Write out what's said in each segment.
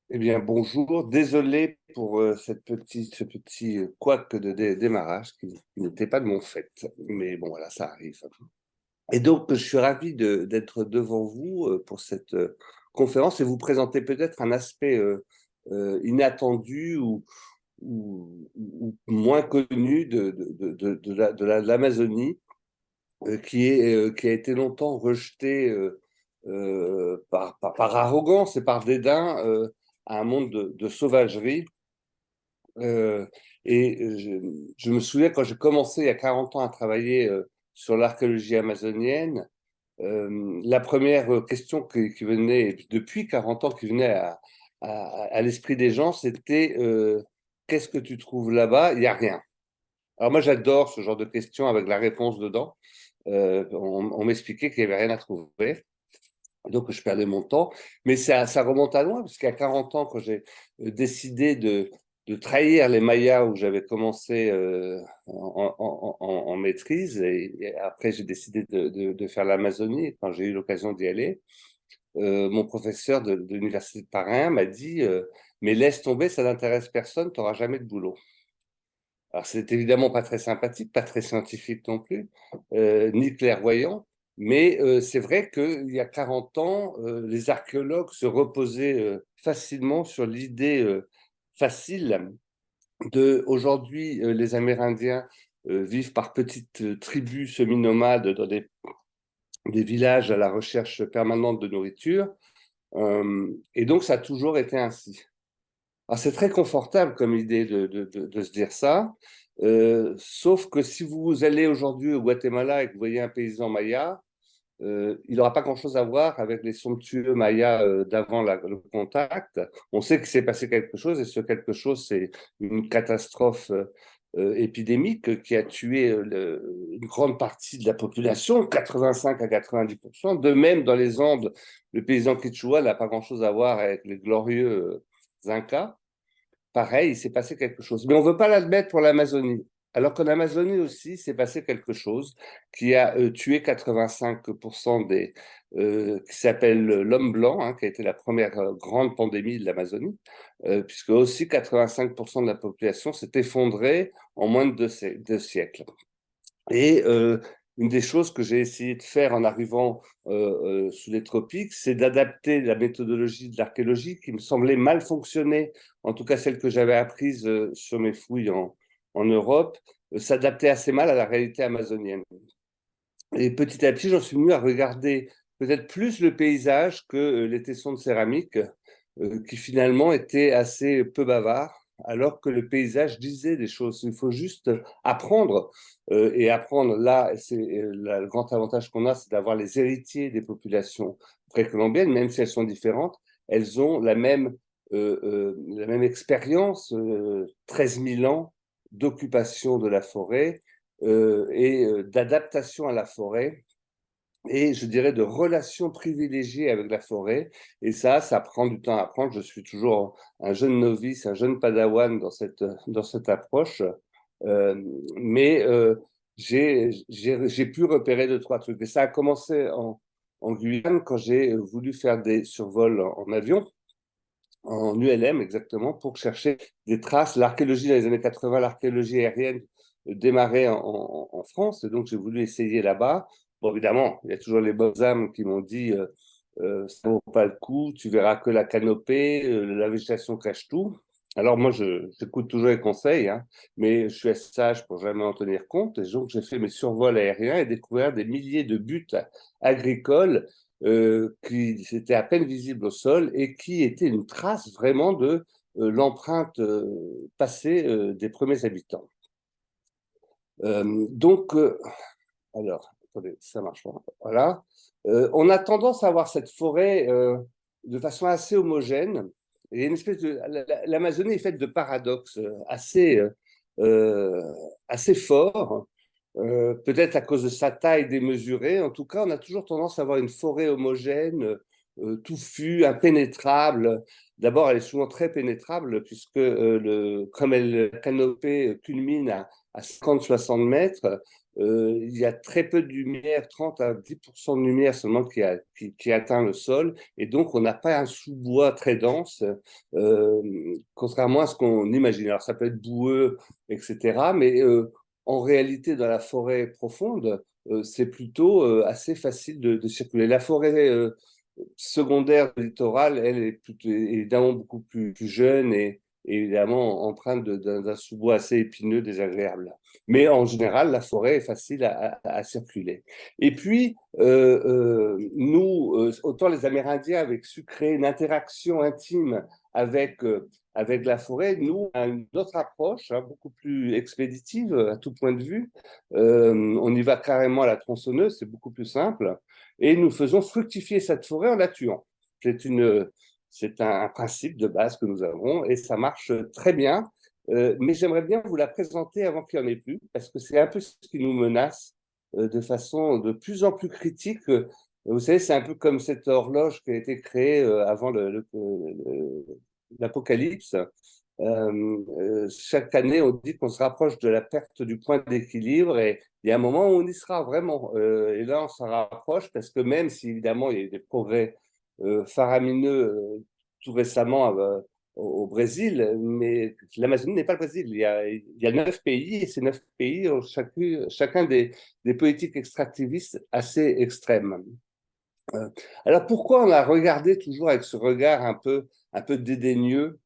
Eh bien, bonjour. Désolé pour ce petit couac de démarrage qui n'était pas de mon fait. Mais bon, voilà, ça arrive. Et donc, je suis ravi d'être devant vous pour cette conférence et vous présenter peut-être un aspect inattendu ou moins connu de l'Amazonie, qui a été longtemps rejeté par arrogance et par dédain à un monde de sauvagerie. Euh, je me souviens quand j'ai commencé il y a 40 ans à travailler sur l'archéologie amazonienne, la première question qui venait, et puis depuis 40 ans, qui venait à l'esprit des gens, c'était qu'est-ce que tu trouves là-bas? Il n'y a rien. Alors moi, j'adore ce genre de questions avec la réponse dedans. On m'expliquait qu'il n'y avait rien à trouver. Donc, je perdais mon temps. Mais ça remonte à loin, parce qu'à 40 ans, quand j'ai décidé de trahir les Mayas où j'avais commencé en maîtrise, et après j'ai décidé de faire l'Amazonie, quand j'ai eu l'occasion d'y aller, mon professeur de l'Université de Paris m'a dit mais laisse tomber, ça n'intéresse personne, tu n'auras jamais de boulot. Alors, c'est évidemment pas très sympathique, pas très scientifique non plus, ni clairvoyant, mais c'est vrai qu'il y a 40 ans, les archéologues se reposaient facilement sur l'idée facile de, aujourd'hui, les Amérindiens vivent par petites tribus semi-nomades dans des villages à la recherche permanente de nourriture, et donc ça a toujours été ainsi. Alors, c'est très confortable comme idée de se dire ça, sauf que si vous allez aujourd'hui au Guatemala et que vous voyez un paysan maya, il n'aura pas grand-chose à voir avec les somptueux mayas d'avant le contact. On sait qu'il s'est passé quelque chose et ce quelque chose, c'est une catastrophe épidémique qui a tué une grande partie de la population, 85 à 90%. De même, dans les Andes, le paysan quichua n'a pas grand-chose à voir avec les glorieux Incas. Pareil, il s'est passé quelque chose. Mais on ne veut pas l'admettre pour l'Amazonie. Alors qu'en Amazonie aussi, s'est passé quelque chose qui a tué 85% qui s'appelle l'homme blanc, hein, qui a été la première grande pandémie de l'Amazonie, puisque aussi 85% de la population s'est effondrée en moins de deux siècles. Et une des choses que j'ai essayé de faire en arrivant sous les tropiques, c'est d'adapter la méthodologie de l'archéologie qui me semblait mal fonctionner, en tout cas celle que j'avais apprise sur mes fouilles en Europe, s'adapter assez mal à la réalité amazonienne. Et petit à petit, j'en suis venu à regarder peut-être plus le paysage que les tessons de céramique, qui finalement étaient assez peu bavards, alors que le paysage disait des choses. Il faut juste apprendre. Et apprendre, là, le grand avantage qu'on a, c'est d'avoir les héritiers des populations précolombiennes, même si elles sont différentes, elles ont la même expérience, 13 000 ans d'occupation de la forêt et d'adaptation à la forêt et je dirais de relations privilégiées avec la forêt. Et ça prend du temps à apprendre. Je suis toujours un jeune novice, un jeune padawan dans cette approche. Euh, mais j'ai pu repérer deux, trois trucs. Et ça a commencé en Guyane quand j'ai voulu faire des survols en avion, en ULM exactement, pour chercher des traces. L'archéologie dans les années 80, l'archéologie aérienne démarrait en France, et donc j'ai voulu essayer là-bas. Bon, évidemment, il y a toujours les bonnes âmes qui m'ont dit ça ne vaut pas le coup, tu verras que la canopée, la végétation cache tout. Alors moi, j'écoute toujours les conseils, hein, mais je suis assez sage pour jamais en tenir compte. Et donc, j'ai fait mes survols aériens et découvert des milliers de buts agricoles qui étaient à peine visibles au sol et qui étaient une trace vraiment de l'empreinte passée des premiers habitants. Donc, alors, attendez, ça marche pas. Voilà. On a tendance à voir cette forêt de façon assez homogène. Et une espèce de, l'Amazonie est faite de paradoxes euh, assez forts. Peut-être à cause de sa taille démesurée. En tout cas, on a toujours tendance à avoir une forêt homogène, touffue, impénétrable. D'abord, elle est souvent très pénétrable puisque comme la canopée culmine à 50-60 mètres, il y a très peu de lumière, 30 à 10% de lumière seulement qui atteint le sol, et donc on n'a pas un sous-bois très dense, contrairement à ce qu'on imagine. Alors ça peut être boueux, etc., mais en réalité, dans la forêt profonde, c'est plutôt assez facile de circuler. La forêt secondaire littorale, elle est plutôt, évidemment beaucoup plus jeune et évidemment empreinte d'un sous-bois assez épineux, désagréable. Mais en général, la forêt est facile à circuler. Et puis, nous, autant les Amérindiens avaient su créer une interaction intime avec la forêt, nous, on a une autre approche, hein, beaucoup plus expéditive à tout point de vue. On y va carrément à la tronçonneuse, c'est beaucoup plus simple. Et nous faisons fructifier cette forêt en la tuant. C'est un principe de base que nous avons et ça marche très bien. Mais j'aimerais bien vous la présenter avant qu'il n'y en ait plus, parce que c'est un peu ce qui nous menace de façon de plus en plus critique. Vous savez, c'est un peu comme cette horloge qui a été créée avant l'apocalypse. Chaque année, on dit qu'on se rapproche de la perte du point d'équilibre et il y a un moment où on y sera vraiment. Et là, on s'en rapproche parce que même si, évidemment, il y a eu des progrès faramineux tout récemment au Brésil, mais l'Amazonie n'est pas le Brésil. Il y a 9 pays et ces 9 pays ont chacun des politiques extractivistes assez extrêmes. Alors pourquoi on a regardé toujours avec ce regard un peu dédaigneux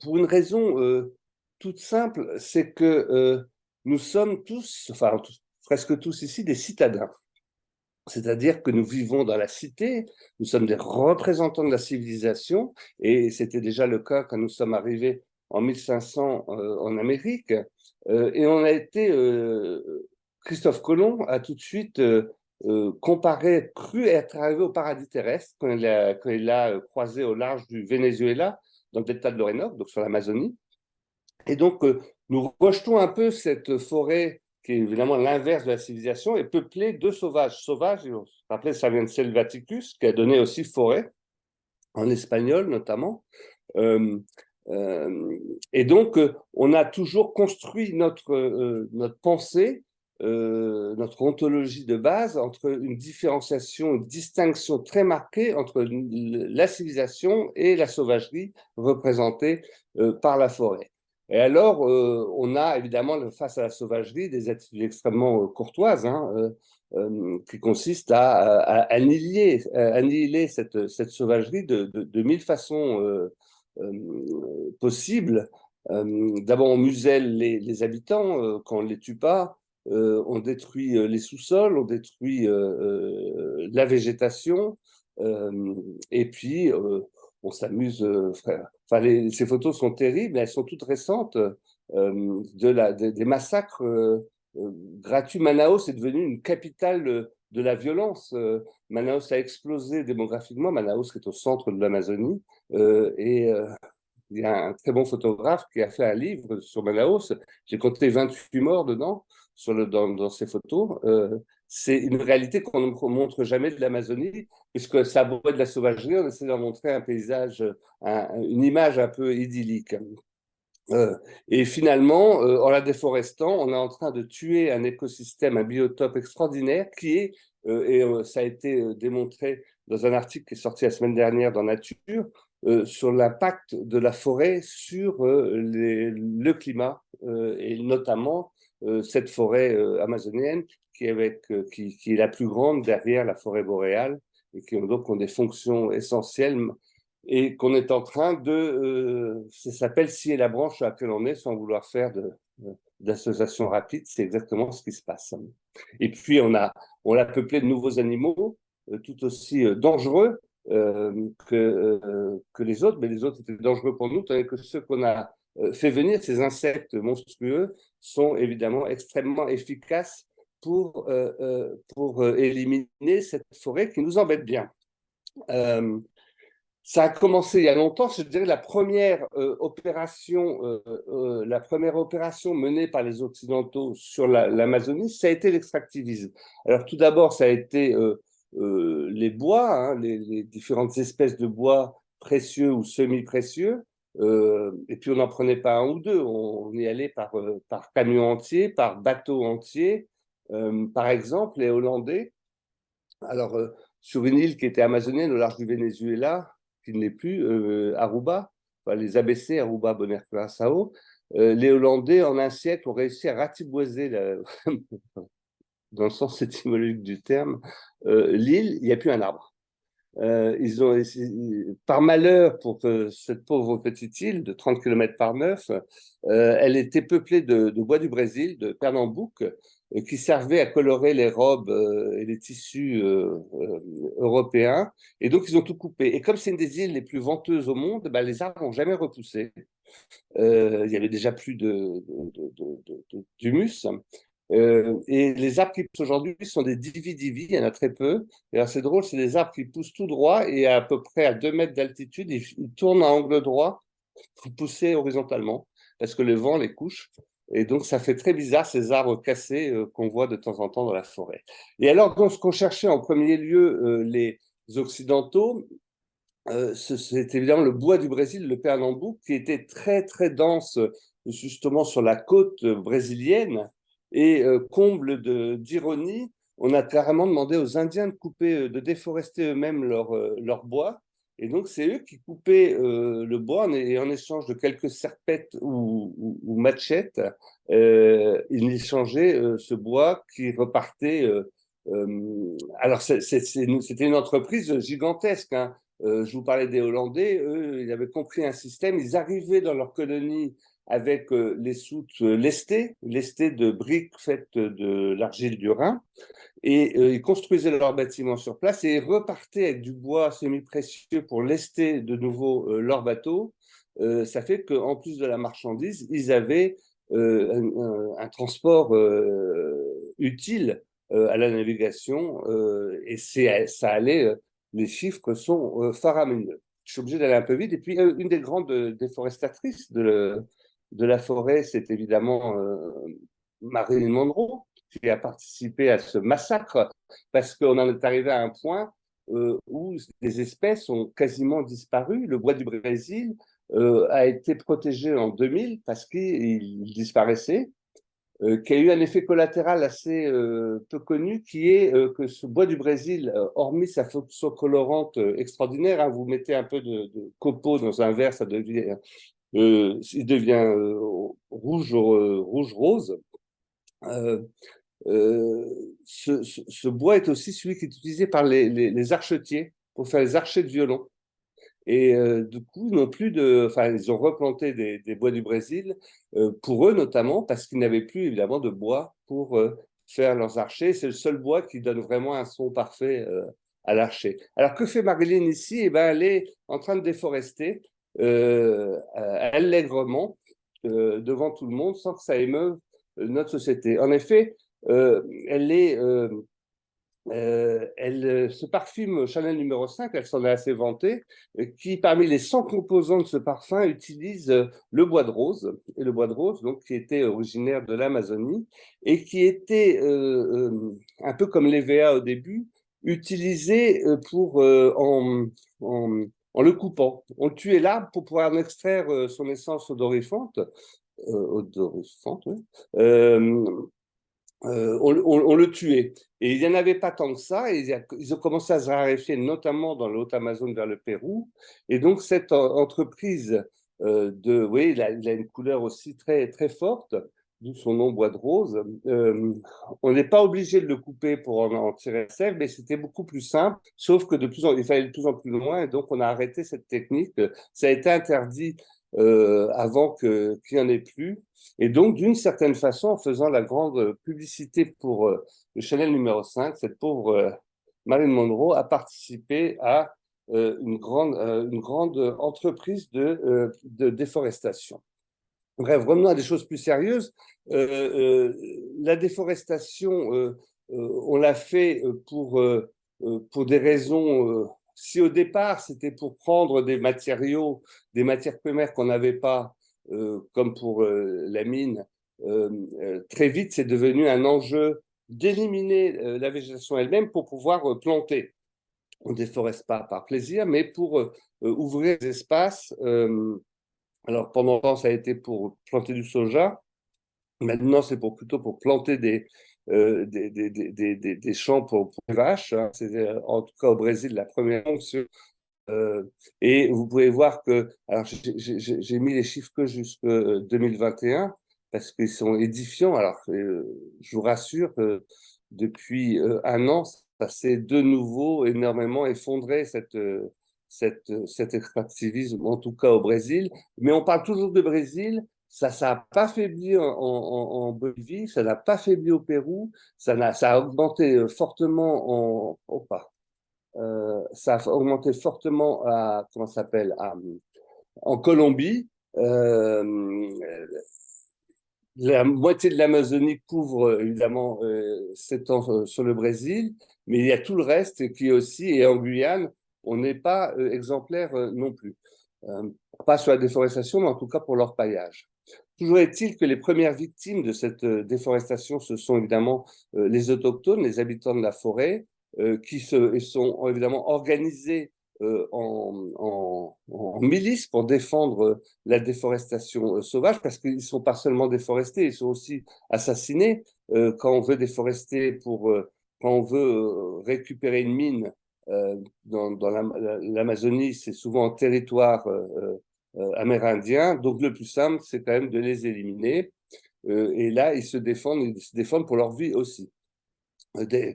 pour une raison toute simple, c'est que nous sommes tous, enfin presque tous ici, des citadins. C'est-à-dire que nous vivons dans la cité, nous sommes des représentants de la civilisation, et c'était déjà le cas quand nous sommes arrivés en 1500 en Amérique. Et on a été, Christophe Colomb a tout de suite cru être arrivé au paradis terrestre quand il a croisé au large du Venezuela, dans le delta de l'Orénoque, donc sur l'Amazonie. Et donc, nous rejetons un peu cette forêt qui est évidemment l'inverse de la civilisation, est peuplée de sauvages. Sauvages, on se rappelait, ça vient de Selvaticus, qui a donné aussi forêt, en espagnol notamment. Euh, et donc, on a toujours construit notre pensée, notre ontologie de base entre une différenciation, une distinction très marquée entre la civilisation et la sauvagerie représentée par la forêt. Et alors, on a évidemment, face à la sauvagerie, des attitudes extrêmement courtoises, hein, qui consistent à annihiler cette sauvagerie de mille façons possibles. D'abord, on muselle les habitants quand on ne les tue pas. On détruit les sous-sols, on détruit la végétation. Et puis, on s'amuse. Enfin, ces photos sont terribles, elles sont toutes récentes. Des massacres gratuits. Manaus est devenue une capitale de la violence. Manaus a explosé démographiquement. Manaus qui est au centre de l'Amazonie. Et il y a un très bon photographe qui a fait un livre sur Manaus. J'ai compté 28 morts dedans, dans ces photos. C'est une réalité qu'on ne montre jamais de l'Amazonie, puisque ça boit de la sauvagerie, on essaie d'en montrer un paysage, une image un peu idyllique. Et finalement, en la déforestant, on est en train de tuer un écosystème, un biotope extraordinaire qui est, ça a été démontré dans un article qui est sorti la semaine dernière dans Nature, sur l'impact de la forêt sur le climat, et notamment cette forêt amazonienne qui est la plus grande derrière la forêt boréale et qui donc ont des fonctions essentielles et qu'on est en train ça s'appelle scier la branche à laquelle on est sans vouloir faire d'association rapide, c'est exactement ce qui se passe. Et puis on l'a peuplé de nouveaux animaux, tout aussi dangereux que les autres, mais les autres étaient dangereux pour nous, tandis que ceux qu'on a fait venir, ces insectes monstrueux, sont évidemment extrêmement efficaces pour éliminer cette forêt qui nous embête bien. Ça a commencé il y a longtemps, je dirais la première opération menée par les Occidentaux sur l'Amazonie, ça a été l'extractivisme. Alors tout d'abord, ça a été les bois, hein, les différentes espèces de bois précieux ou semi-précieux, Et puis on n'en prenait pas un ou deux, on y allait par camion entier, par bateau entier. Par exemple, les Hollandais, alors sur une île qui était amazonienne au large du Venezuela, qui ne l'est plus, Aruba, enfin, les ABC, Aruba, Bonaire, Curaçao, les Hollandais, en un siècle, ont réussi à ratiboiser, dans le sens étymologique du terme, l'île, il n'y a plus un arbre. Ils ont, par malheur pour cette pauvre petite île de 30 km par 9, elle était peuplée de bois du Brésil, de Pernambouc, qui servaient à colorer les robes et les tissus européens. Et donc, ils ont tout coupé. Et comme c'est une des îles les plus venteuses au monde, ben, les arbres n'ont jamais repoussé. Il y avait déjà plus d'humus. Et les arbres qui poussent aujourd'hui sont des divi-divi, il y en a très peu. Et alors c'est drôle, c'est des arbres qui poussent tout droit et à peu près à 2 mètres d'altitude, ils tournent à angle droit pour pousser horizontalement parce que le vent les couche. Et donc ça fait très bizarre ces arbres cassés qu'on voit de temps en temps dans la forêt. Et alors, donc, ce qu'on cherchait en premier lieu, les Occidentaux, c'est évidemment le bois du Brésil, le Pernambouc, qui était très très dense justement sur la côte brésilienne. Et comble d'ironie, on a carrément demandé aux Indiens de couper, de déforester eux-mêmes leur bois. Et donc c'est eux qui coupaient le bois et en échange de quelques serpettes ou machettes, ils échangeaient ce bois qui repartait. Alors c'était une entreprise gigantesque, hein. Je vous parlais des Hollandais, eux, ils avaient compris un système, ils arrivaient dans leur colonie avec les soutes lestées de briques faites de l'argile du Rhin, et ils construisaient leurs bâtiments sur place et ils repartaient avec du bois semi-précieux pour lester de nouveau leurs bateaux. Ça fait qu'en plus de la marchandise, ils avaient un transport utile à la navigation, et ça allait, les chiffres sont faramineux. Je suis obligé d'aller un peu vite. Et puis, une des grandes déforestatrices de la forêt, c'est évidemment Marilyn Monroe, qui a participé à ce massacre, parce qu'on en est arrivé à un point où des espèces ont quasiment disparu. Le bois du Brésil a été protégé en 2000 parce qu'il disparaissait, qui a eu un effet collatéral assez peu connu, qui est que ce bois du Brésil, hormis sa fonction colorante extraordinaire, hein, vous mettez un peu de copeaux dans un verre, il devient rouge-rose. Euh, ce bois est aussi celui qui est utilisé par les archetiers pour faire les archets de violon. Et du coup, non plus enfin, ils ont replanté des bois du Brésil, pour eux notamment, parce qu'ils n'avaient plus évidemment de bois pour faire leurs archers. C'est le seul bois qui donne vraiment un son parfait à l'archer. Alors que fait Marilyn ici? Eh ben, elle est en train de déforester allègrement devant tout le monde, sans que ça émeuve notre société. En effet, elle est ce parfum Chanel numéro 5, elle s'en est assez vantée, qui parmi les 100 composants de ce parfum utilise le bois de rose, et le bois de rose donc, qui était originaire de l'Amazonie et qui était un peu comme l'EVA au début, utilisé en le coupant. On tuait l'arbre pour pouvoir en extraire son essence odorifante, oui. Euh, on le tuait. Et il n'y en avait pas tant que ça, et ils ont commencé à se raréfier, notamment dans le Haut-Amazone vers le Pérou. Et donc, cette entreprise oui, il a une couleur aussi très, très forte, d'où son nom bois de rose. On n'est pas obligé de le couper pour en tirer la sève, mais c'était beaucoup plus simple, sauf que il fallait de plus en plus loin, et donc on a arrêté cette technique. Ça a été interdit avant qu'il n'y en ait plus. Et donc, d'une certaine façon, en faisant la grande publicité pour le Chanel numéro 5, cette pauvre Marilyn Monroe a participé à une grande entreprise de déforestation. Bref, revenons à des choses plus sérieuses. La déforestation, on l'a fait pour des raisons. Si au départ, c'était pour prendre des matériaux, des matières premières qu'on n'avait pas, comme pour la mine, très vite, c'est devenu un enjeu d'éliminer la végétation elle-même pour pouvoir planter. On ne déforeste pas par plaisir, mais pour ouvrir des espaces Alors, pendant longtemps, ça a été pour planter du soja. Maintenant, c'est plutôt pour planter des champs pour les vaches, hein. C'est en tout cas au Brésil la première onction. Euh, et vous pouvez voir que, alors j'ai mis les chiffres que jusqu'en 2021 parce qu'ils sont édifiants. Alors, je vous rassure que depuis un an, ça s'est de nouveau énormément effondré, cet extractivisme, en tout cas au Brésil. Mais on parle toujours de Brésil. Ça n'a pas faibli en Bolivie, ça n'a pas faibli au Pérou, ça a augmenté fortement ça a augmenté fortement à, comment ça s'appelle, en Colombie. Euh, la moitié de l'Amazonie couvre évidemment s'étend sur le Brésil, mais il y a tout le reste qui est aussi, et en Guyane, on n'est pas exemplaire non plus. Euh, Pas sur la déforestation, mais en tout cas pour l'orpaillage. Toujours est-il que les premières victimes de cette déforestation, ce sont évidemment les autochtones, les habitants de la forêt, qui sont évidemment organisés en milices pour défendre la déforestation sauvage, parce qu'ils ne sont pas seulement déforestés, ils sont aussi assassinés. Quand on veut déforester quand on veut récupérer une mine dans l'Amazonie, c'est souvent en territoire amérindien. Donc le plus simple, c'est quand même de les éliminer. Et là, ils se défendent pour leur vie aussi.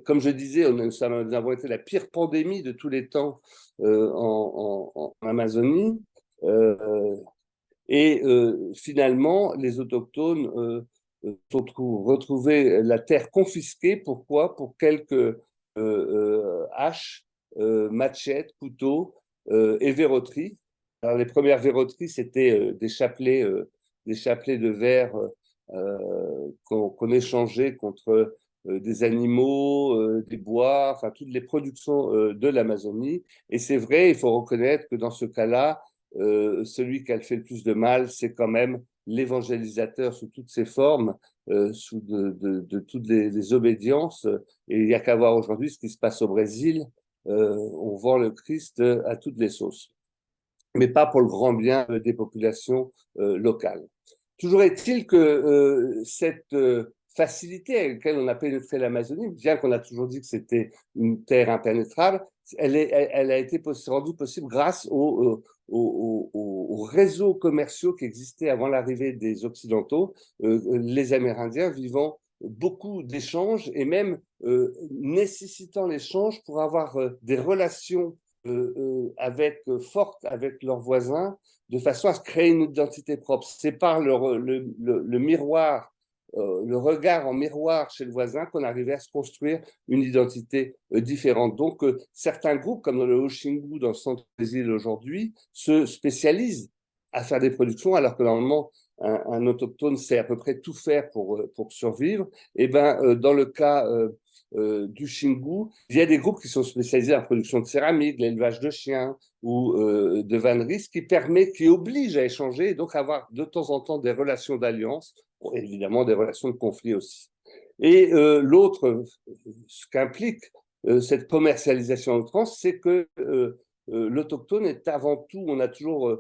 Comme je disais, nous avons été la pire pandémie de tous les temps en Amazonie. Euh, Finalement, les autochtones ont retrouvé la terre confisquée. Pourquoi? Pour quelques haches, machettes, couteaux et verroteries. Alors, les premières verroteries, c'était des chapelets de verre qu'on échangeait contre des animaux, des bois, enfin toutes les productions de l'Amazonie. Et c'est vrai, il faut reconnaître que dans ce cas-là, celui qui a fait le plus de mal, c'est quand même l'évangélisateur sous toutes ses formes, sous de toutes les obédiences. Et il n'y a qu'à voir aujourd'hui ce qui se passe au Brésil. On vend le Christ à toutes les sauces, mais pas pour le grand bien des populations locales. Toujours est-il que cette facilité avec laquelle on a pénétré l'Amazonie, bien qu'on a toujours dit que c'était une terre impénétrable, elle a été rendue possible grâce aux réseaux commerciaux qui existaient avant l'arrivée des Occidentaux, les Amérindiens vivant beaucoup d'échanges et même nécessitant l'échange pour avoir des relations fortes avec leurs voisins, de façon à se créer une identité propre. C'est par le miroir, le regard en miroir chez le voisin qu'on arrivait à se construire une identité différente. Donc, certains groupes, comme dans le Haut-Xingu, dans le centre des îles aujourd'hui, se spécialisent à faire des productions, alors que normalement, un autochtone sait à peu près tout faire pour survivre. Et ben, dans le cas du Xingu, il y a des groupes qui sont spécialisés en production de céramique, l'élevage de chiens ou de vannerie, ce qui oblige à échanger et donc à avoir de temps en temps des relations d'alliance, évidemment des relations de conflit aussi. Et ce qu'implique cette commercialisation en outrance, c'est que l'autochtone est avant tout, on a toujours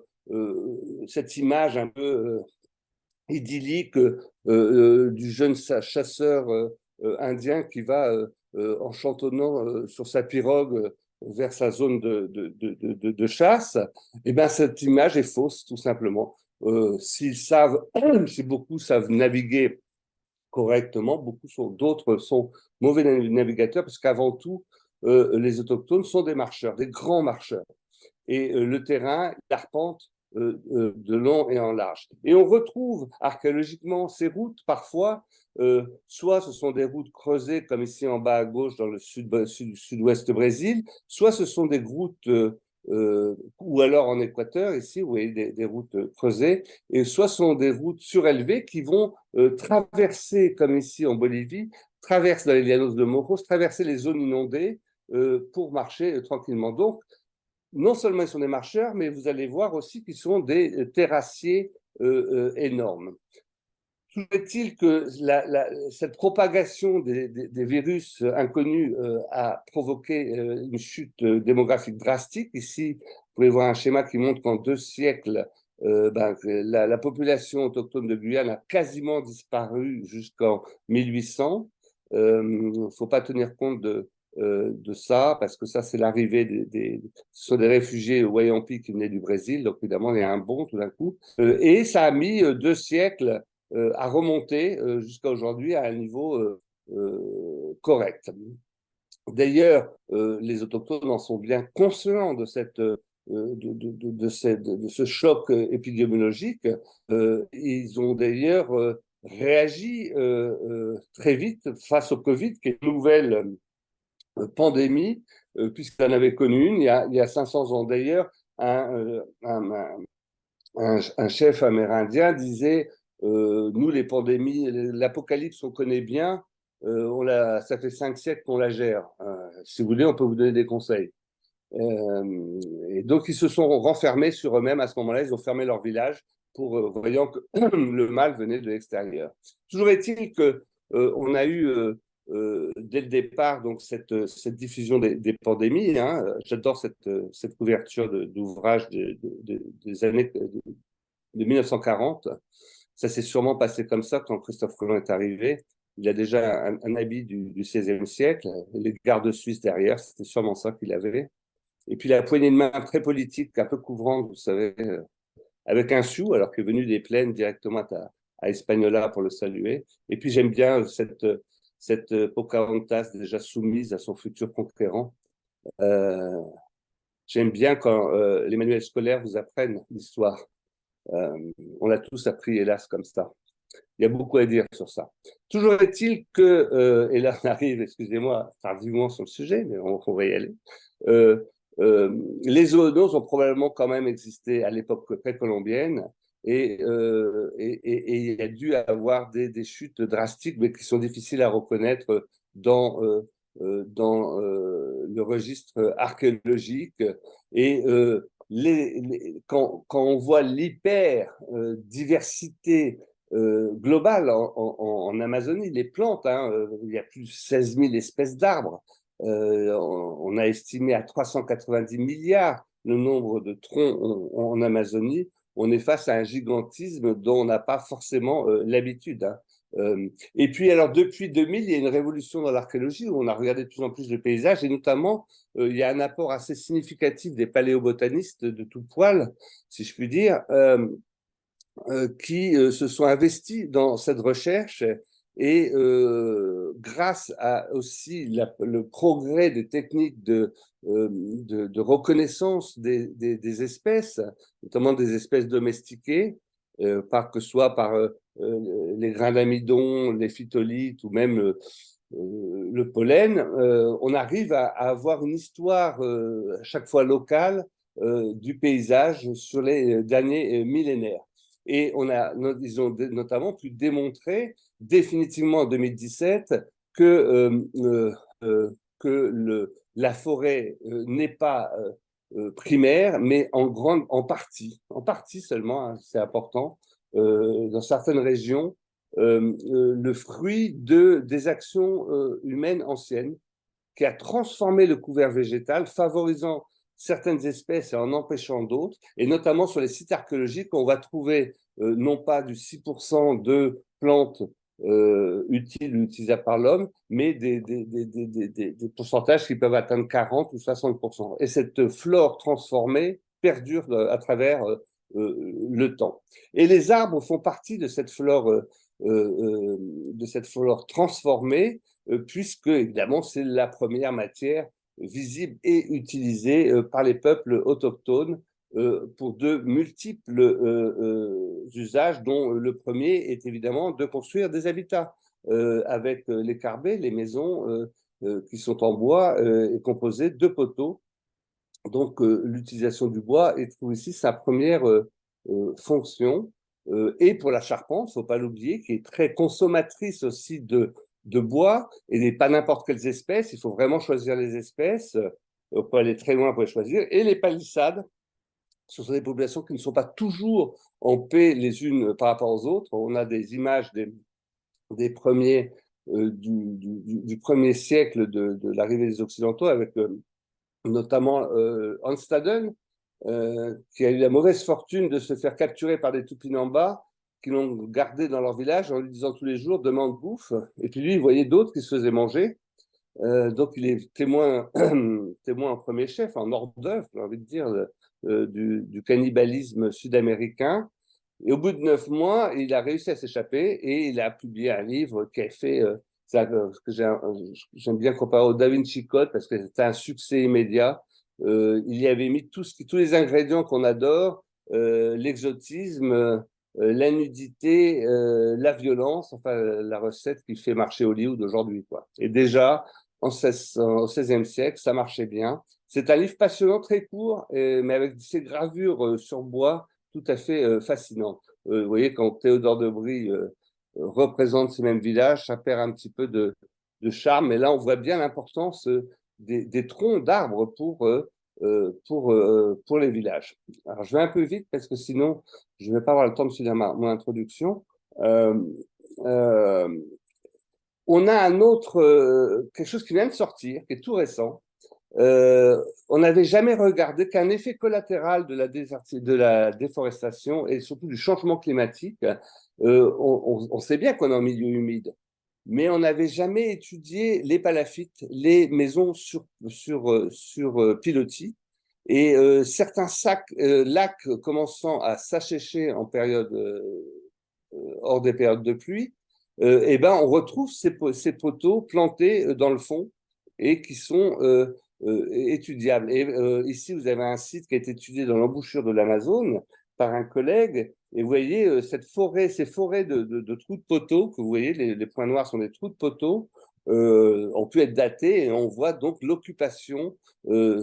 cette image un peu idyllique du jeune chasseur indien qui va en chantonnant sur sa pirogue vers sa zone de chasse. Et bien, cette image est fausse, tout simplement. Si beaucoup savent naviguer correctement, d'autres sont mauvais navigateurs, parce qu'avant tout, les autochtones sont des marcheurs, des grands marcheurs. Et le terrain, il arpente de long et en large. Et on retrouve archéologiquement ces routes, parfois, soit ce sont des routes creusées, comme ici en bas à gauche dans le sud-ouest Brésil, soit ce sont des routes, ou alors en Équateur, ici, vous voyez des routes creusées, et soit ce sont des routes surélevées qui vont traverser, comme ici en Bolivie, traverser dans les Llanos de Moros, traverser les zones inondées pour marcher tranquillement. Donc, non seulement ils sont des marcheurs, mais vous allez voir aussi qu'ils sont des terrassiers énormes. Tout est-il que cette propagation des virus inconnus a provoqué une chute démographique drastique. Ici, vous pouvez voir un schéma qui montre qu'en 2 siècles, la population autochtone de Guyane a quasiment disparu jusqu'en 1800. Il ne faut pas tenir compte de ça, parce que ça, c'est l'arrivée ce sont des réfugiés Wayampi qui venaient du Brésil, donc évidemment, il y a un bond tout d'un coup. Et ça a mis 2 siècles à remonter jusqu'à aujourd'hui à un niveau correct. D'ailleurs, les autochtones en sont bien conscients de ce choc épidémiologique. Ils ont d'ailleurs réagi très vite face au Covid, qui est une nouvelle pandémie, puisqu'il en avait connu une il y a 500 ans. D'ailleurs, un chef amérindien disait nous, les pandémies, l'apocalypse, on connaît bien, ça fait 5 siècles qu'on la gère. Si vous voulez, on peut vous donner des conseils. Et donc, ils se sont renfermés sur eux-mêmes à ce moment-là. Ils ont fermé leur village voyant que le mal venait de l'extérieur. Toujours est-il que on a eu dès le départ donc cette diffusion des pandémies. Hein. J'adore cette couverture d'ouvrage des années de 1940. Ça s'est sûrement passé comme ça quand Christophe Colomb est arrivé. Il a déjà un habit du XVIe siècle, les gardes suisses derrière, c'était sûrement ça qu'il avait. Et puis la poignée de main très politique, un peu couvrante, vous savez, avec un sou, alors qu'il est venu des plaines directement à Espagnola pour le saluer. Et puis j'aime bien cette Pocahontas déjà soumise à son futur conquérant. J'aime bien quand les manuels scolaires vous apprennent l'histoire. On l'a tous appris, hélas, comme ça. Il y a beaucoup à dire sur ça. Toujours est-il que, et là on arrive, excusez-moi, tardivement sur le sujet, mais on va y aller, euh, les zoonoses ont probablement quand même existé à l'époque précolombienne et il y a dû avoir des chutes drastiques, mais qui sont difficiles à reconnaître dans le registre archéologique. Et quand on voit l'hyper-diversité globale en Amazonie, les plantes, hein, il y a plus de 16 000 espèces d'arbres. On a estimé à 390 milliards le nombre de troncs en Amazonie. On est face à un gigantisme dont on n'a pas forcément l'habitude. Hein. Et puis, alors, depuis 2000, il y a une révolution dans l'archéologie où on a regardé de plus en plus de paysages et notamment, il y a un apport assez significatif des paléobotanistes de tout poil, si je puis dire, qui se sont investis dans cette recherche et grâce à aussi le progrès des techniques de reconnaissance des espèces, notamment des espèces domestiquées, que ce soit par les grains d'amidon, les phytolithes ou même le pollen, on arrive à avoir une histoire à chaque fois locale du paysage sur les derniers millénaires. Et ils ont notamment pu démontrer définitivement en 2017 que la forêt n'est pas primaire, mais en partie seulement, hein, c'est important, dans certaines régions, le fruit des actions humaines anciennes qui a transformé le couvert végétal, favorisant certaines espèces et en empêchant d'autres, et notamment sur les sites archéologiques, on va trouver non pas du 6% de plantes utiles ou utilisables par l'homme, mais des pourcentages qui peuvent atteindre 40 ou 60%. Et cette flore transformée perdure à travers le temps. Et les arbres font partie de cette flore transformée, puisque, évidemment, c'est la première matière visible et utilisée par les peuples autochtones pour de multiples usages, dont le premier est évidemment de construire des habitats avec les carbets, les maisons qui sont en bois et composées de poteaux. Donc, l'utilisation du bois trouve ici sa première fonction. Et pour la charpente, il ne faut pas l'oublier, qui est très consommatrice aussi de bois, et pas n'importe quelles espèces, il faut vraiment choisir les espèces, on peut aller très loin pour les choisir, et les palissades, ce sont des populations qui ne sont pas toujours en paix les unes par rapport aux autres. On a des images des premiers, du premier siècle de l'arrivée des Occidentaux, avec notamment Hans Staden, qui a eu la mauvaise fortune de se faire capturer par des Tupinambas qui l'ont gardé dans leur village en lui disant tous les jours demande bouffe. Et puis lui, il voyait d'autres qui se faisaient manger. Donc il est témoin, témoin en premier chef, en hors d'œuvre, j'ai envie de dire, du cannibalisme sud-américain. Et au bout de 9 mois, il a réussi à s'échapper et il a publié un livre qui a fait ça, que j'aime bien comparer au Da Vinci Code parce que c'était un succès immédiat. Il y avait mis tous les ingrédients qu'on adore, l'exotisme, la nudité, la violence, enfin la recette qui fait marcher Hollywood aujourd'hui, quoi. Et déjà, au XVIe siècle, ça marchait bien. C'est un livre passionnant, très court, mais avec ces gravures sur bois tout à fait fascinantes. Vous voyez, quand Théodore de Brie représente ces mêmes villages, ça perd un petit peu de charme. Mais là, on voit bien l'importance des troncs d'arbres pour les villages. Alors, je vais un peu vite parce que sinon, je ne vais pas avoir le temps de finir mon introduction. Euh, euh, on a quelque chose qui vient de sortir, qui est tout récent. On n'avait jamais regardé qu'un effet collatéral de la déforestation et surtout du changement climatique. On sait bien qu'on est en milieu humide, mais on n'avait jamais étudié les palafittes, les maisons sur pilotis. Et certains lacs commençant à s'assécher en période hors des périodes de pluie, et ben on retrouve ces poteaux plantés dans le fond et qui sont étudiables. Et ici, vous avez un site qui a été étudié dans l'embouchure de l'Amazone par un collègue. Et vous voyez ces forêts de trous de poteaux que vous voyez, les points noirs sont des trous de poteaux, ont pu être datés et on voit donc l'occupation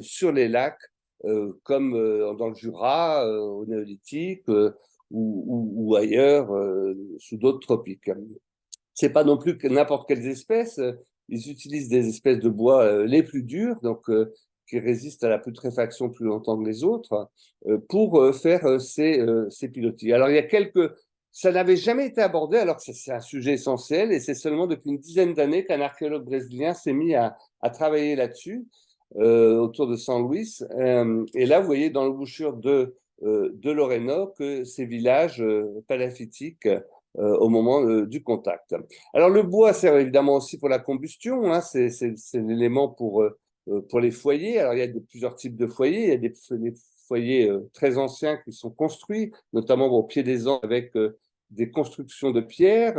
sur les lacs, comme dans le Jura, au Néolithique, ou ailleurs, sous d'autres tropiques. C'est pas non plus que n'importe quelles espèces. Ils utilisent des espèces de bois les plus durs, donc qui résistent à la putréfaction plus longtemps que les autres, pour faire ces pilotis. Alors il y a ça n'avait jamais été abordé, alors que c'est un sujet essentiel, et c'est seulement depuis une dizaine d'années qu'un archéologue brésilien s'est mis à travailler là-dessus, autour de San Luis. Et là, vous voyez dans l'embouchure de Loreno que ces villages palafitiques au moment du contact. Alors le bois sert évidemment aussi pour la combustion, hein, c'est l'élément pour les foyers. Alors il y a plusieurs types de foyers, il y a des foyers très anciens qui sont construits, notamment au pied des Andes avec des constructions de pierre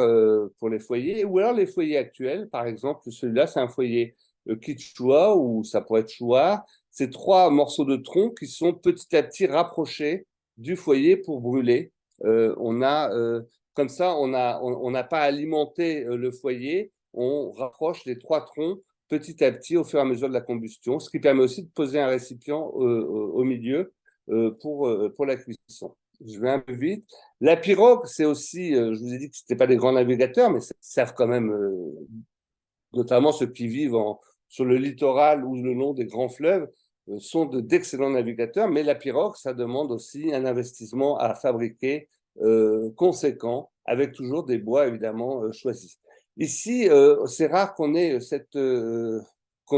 pour les foyers, ou alors les foyers actuels, par exemple celui-là c'est un foyer Quichua ou ça pourrait être Chua. C'est 3 morceaux de tronc qui sont petit à petit rapprochés du foyer pour brûler. On a Comme ça, on n'a pas alimenté le foyer, on rapproche les 3 troncs petit à petit au fur et à mesure de la combustion, ce qui permet aussi de poser un récipient au milieu pour la cuisson. Je vais un peu vite. La pirogue, c'est aussi, je vous ai dit que ce n'étaient pas des grands navigateurs, mais ça servent quand même, notamment ceux qui vivent sur le littoral ou le long des grands fleuves, sont d'excellents navigateurs, mais la pirogue, ça demande aussi un investissement à fabriquer conséquent, avec toujours des bois évidemment choisis. Ici, c'est rare qu'on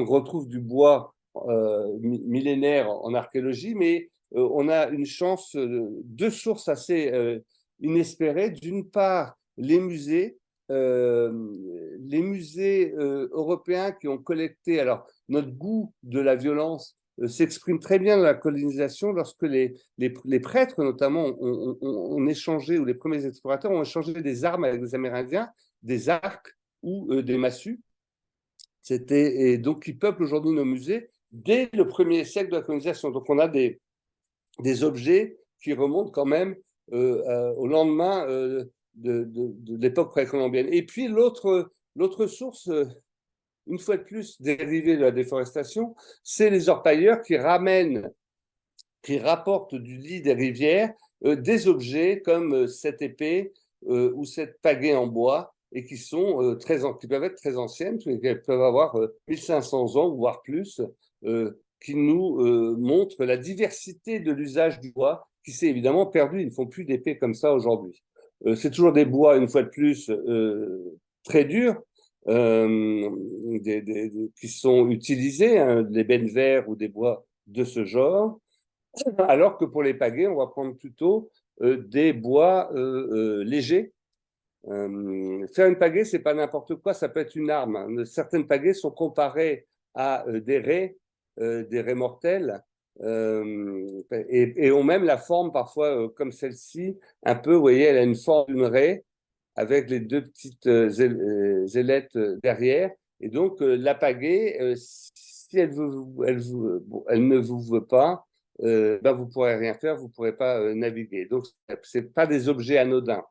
retrouve du bois millénaire en archéologie, mais on a une chance, deux sources assez inespérées. D'une part, euh, les musées européens qui ont collecté, alors notre goût de la violence s'exprime très bien dans la colonisation lorsque les prêtres notamment ont échangé, ou les premiers explorateurs ont échangé des armes avec les Amérindiens, des arcs ou des massues. Et donc qui peuplent aujourd'hui nos musées dès le 1er siècle de la colonisation. Donc on a des objets qui remontent quand même au lendemain de l'époque précolombienne. Et puis l'autre source, une fois de plus dérivée de la déforestation, c'est les orpailleurs qui rapportent du lit des rivières des objets comme cette épée ou cette pagaie en bois et qui peuvent être très anciennes, qui peuvent avoir 1500 ans, voire plus, qui nous montrent la diversité de l'usage du bois qui s'est évidemment perdu. Ils ne font plus d'épées comme ça aujourd'hui. C'est toujours des bois, une fois de plus, très durs, qui sont utilisés, hein, des bennes verts ou des bois de ce genre. Alors que pour les pagaies, on va prendre plutôt des bois légers. Faire une pagaie, c'est pas n'importe quoi, ça peut être une arme, hein. Certaines pagaies sont comparées à des raies mortelles, et ont même la forme parfois comme celle-ci, un peu, vous voyez, elle a une forme d'une raie avec les deux petites ailettes derrière. Et donc, la pagaie, si elle ne vous veut pas, ben, vous ne pourrez rien faire, vous ne pourrez pas naviguer. Donc, ce n'est pas des objets anodins.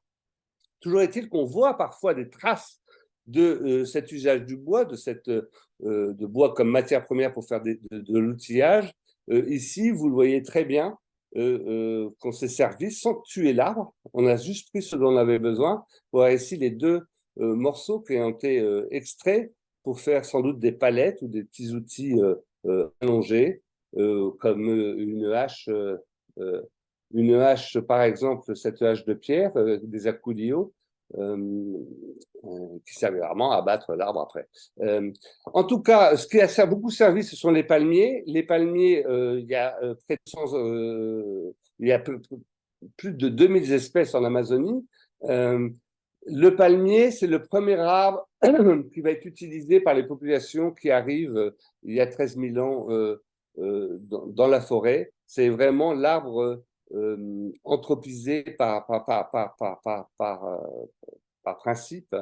Toujours est-il qu'on voit parfois des traces de cet usage du bois, de bois comme matière première pour faire de l'outillage. Ici, vous le voyez très bien, qu'on s'est servi sans tuer l'arbre. On a juste pris ce dont on avait besoin. Vous voyez ici les deux morceaux qui ont été extraits pour faire sans doute des palettes ou des petits outils allongés, comme une hache, par exemple, cette hache de pierre, des acoulios, qui servait vraiment à battre l'arbre après. En tout cas, ce qui a beaucoup servi, ce sont les palmiers. Les palmiers, il y a près de 100, il y a plus de 2000 espèces en Amazonie. Le palmier, c'est le premier arbre qui va être utilisé par les populations qui arrivent il y a 13 000 ans dans la forêt. C'est vraiment l'arbre anthropisé par principe,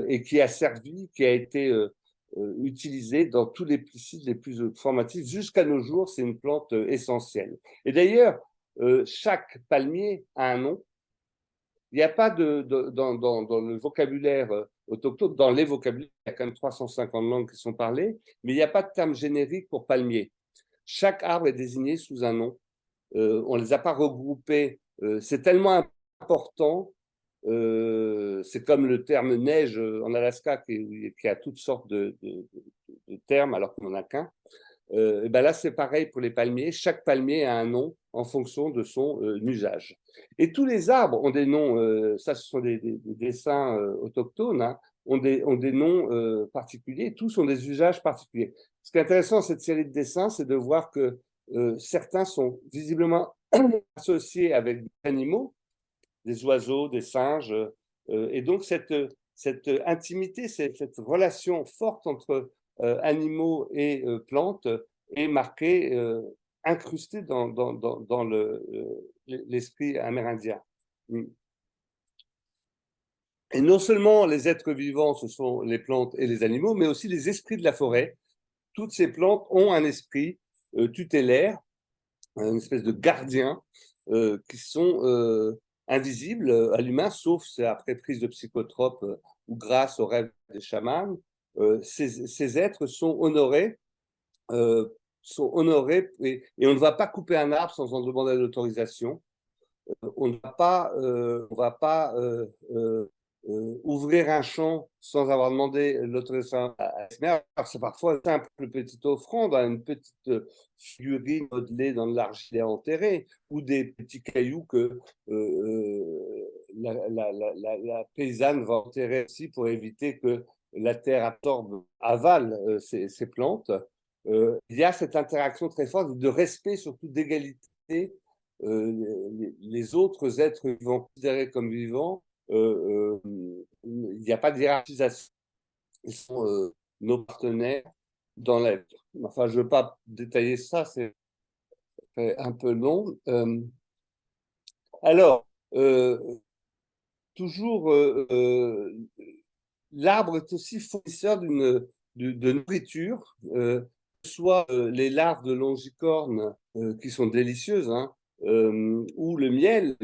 et qui a servi, qui a été utilisé dans tous les sites les plus formatifs. Jusqu'à nos jours, c'est une plante essentielle. Et d'ailleurs, chaque palmier a un nom. Il n'y a pas dans le vocabulaire autochtone, dans les vocabulaires, il y a quand même 350 langues qui sont parlées, mais il n'y a pas de terme générique pour palmier. Chaque arbre est désigné sous un nom. On ne les a pas regroupés. C'est tellement important. C'est comme le terme neige en Alaska qui a toutes sortes de termes alors qu'on n'en a qu'un. Et ben là, c'est pareil pour les palmiers. Chaque palmier a un nom en fonction de son usage. Et tous les arbres ont des noms, ça ce sont des dessins autochtones, hein, ont des noms particuliers, tous ont des usages particuliers. Ce qui est intéressant dans cette série de dessins, c'est de voir que certains sont visiblement associés avec des animaux, des oiseaux, des singes, et donc cette intimité, cette relation forte entre animaux et plantes est marquée, incrustée dans l'esprit amérindien. Et non seulement les êtres vivants, ce sont les plantes et les animaux, mais aussi les esprits de la forêt. Toutes ces plantes ont un esprit tutélaire, une espèce de gardien, qui sont invisibles à l'humain, sauf après prise de psychotropes ou grâce aux rêves des chamans. Ces êtres sont honorés et on ne va pas couper un arbre sans en demander l'autorisation. On va pas ouvrir un champ sans avoir demandé l'autorisation à la mère. C'est parfois une simple petite offrande, hein, une petite figurine modelée dans de l'argile et enterrée, ou des petits cailloux que la paysanne va enterrer aussi pour éviter que la terre absorbe, avale ces plantes. Il y a cette interaction très forte de respect, surtout d'égalité. Les autres êtres vivants considérés comme vivants, il n'y a pas de hiérarchisation. Ils sont nos partenaires dans la vie. Enfin, je ne veux pas détailler ça, c'est un peu long. Alors, toujours, l'arbre est aussi fournisseur de nourriture, soit les larves de longicorne qui sont délicieuses, hein, ou le miel,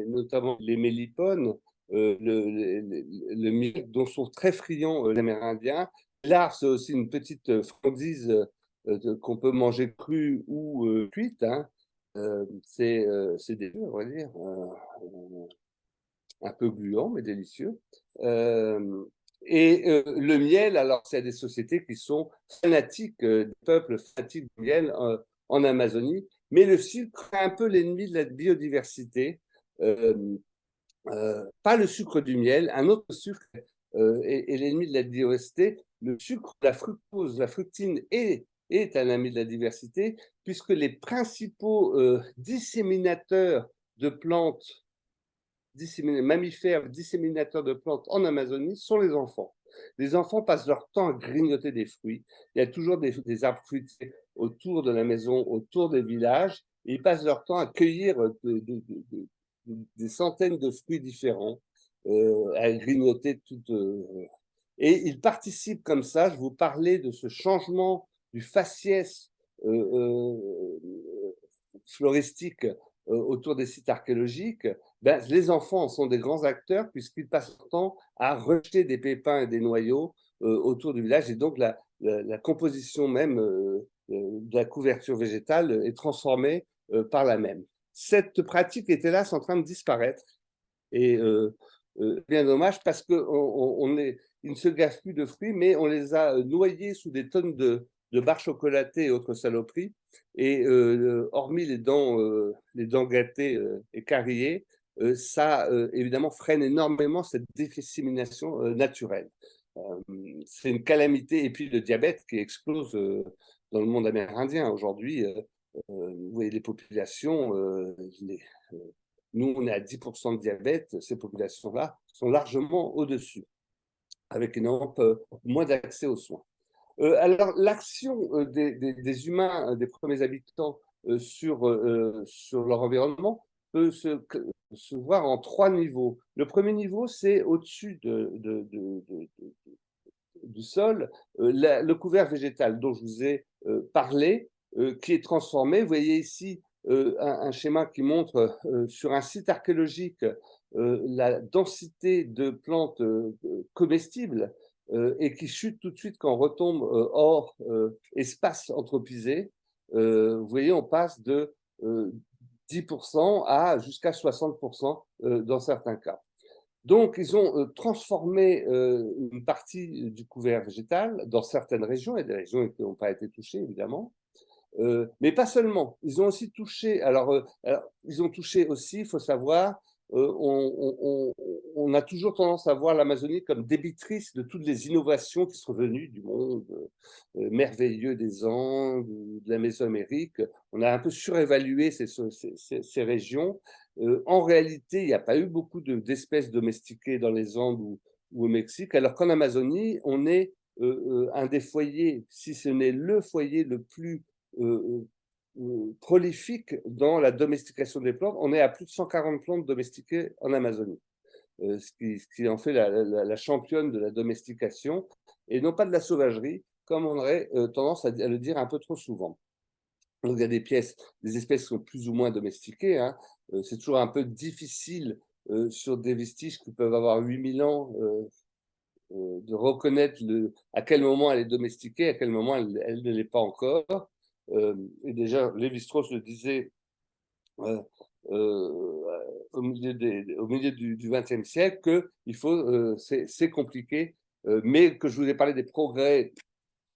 notamment les mélipones, le miel dont sont très friands les Amérindiens. L'arbre, c'est aussi une petite friandise qu'on peut manger crue ou cuite, hein. C'est délicieux, on va dire. Un peu gluant, mais délicieux. Le miel, alors, c'est des sociétés qui sont fanatiques, des peuples fanatiques du miel en Amazonie, mais le sucre est un peu l'ennemi de la biodiversité. Pas le sucre du miel, un autre sucre est l'ennemi de la biodiversité, le sucre, la fructose, la fructine est un ami de la diversité, puisque les principaux disséminateurs de plantes, mammifères disséminateurs de plantes en Amazonie sont les enfants. Les enfants passent leur temps à grignoter des fruits. Il y a toujours des arbres fruitiers autour de la maison, autour des villages, et ils passent leur temps à cueillir des centaines de fruits différents, à grignoter tout. Et ils participent comme ça. Je vous parlais de ce changement du faciès floristique autour des sites archéologiques. Ben, les enfants sont des grands acteurs puisqu'ils passent leur temps à rejeter des pépins et des noyaux autour du village. Et donc, la composition même de la couverture végétale est transformée par la même. Cette pratique est hélas en train de disparaître. Et bien dommage parce qu'ils ne se gavent plus de fruits, mais on les a noyés sous des tonnes de barres chocolatées et autres saloperies. Et hormis les dents gâtées et carriées, ça évidemment freine énormément cette dissémination naturelle. C'est une calamité. Et puis le diabète qui explose dans le monde amérindien aujourd'hui. Vous voyez les populations, nous on est à 10% de diabète, ces populations-là sont largement au-dessus, avec énormément moins d'accès aux soins. Alors l'action des humains, des premiers habitants sur leur environnement peut se voir en 3 niveaux. Le premier niveau, c'est au-dessus du sol, le couvert végétal dont je vous ai parlé, qui est transformé. Vous voyez ici un schéma qui montre sur un site archéologique la densité de plantes comestibles et qui chute tout de suite quand on retombe hors espace anthropisé. Vous voyez, on passe de 10% à jusqu'à 60% dans certains cas. Donc, ils ont transformé une partie du couvert végétal dans certaines régions, et des régions qui n'ont pas été touchées, évidemment. Mais pas seulement. Ils ont aussi touché, ils ont touché aussi, il faut savoir, on a toujours tendance à voir l'Amazonie comme débitrice de toutes les innovations qui sont venues du monde merveilleux des Andes, de la Mésoamérique. On a un peu surévalué ces régions. En réalité, il n'y a pas eu beaucoup d'espèces domestiquées dans les Andes ou au Mexique, alors qu'en Amazonie, on est un des foyers, si ce n'est le foyer le plus prolifique dans la domestication des plantes. On est à plus de 140 plantes domestiquées en Amazonie, ce qui en fait la championne de la domestication et non pas de la sauvagerie, comme on aurait tendance à le dire un peu trop souvent. Donc, il y a des espèces qui sont plus ou moins domestiquées. Hein. C'est toujours un peu difficile sur des vestiges qui peuvent avoir 8000 ans de reconnaître à quel moment elle est domestiquée, à quel moment elle ne l'est pas encore. Et déjà, Lévi-Strauss le disait au milieu du XXe siècle que c'est compliqué, mais que je vous ai parlé des progrès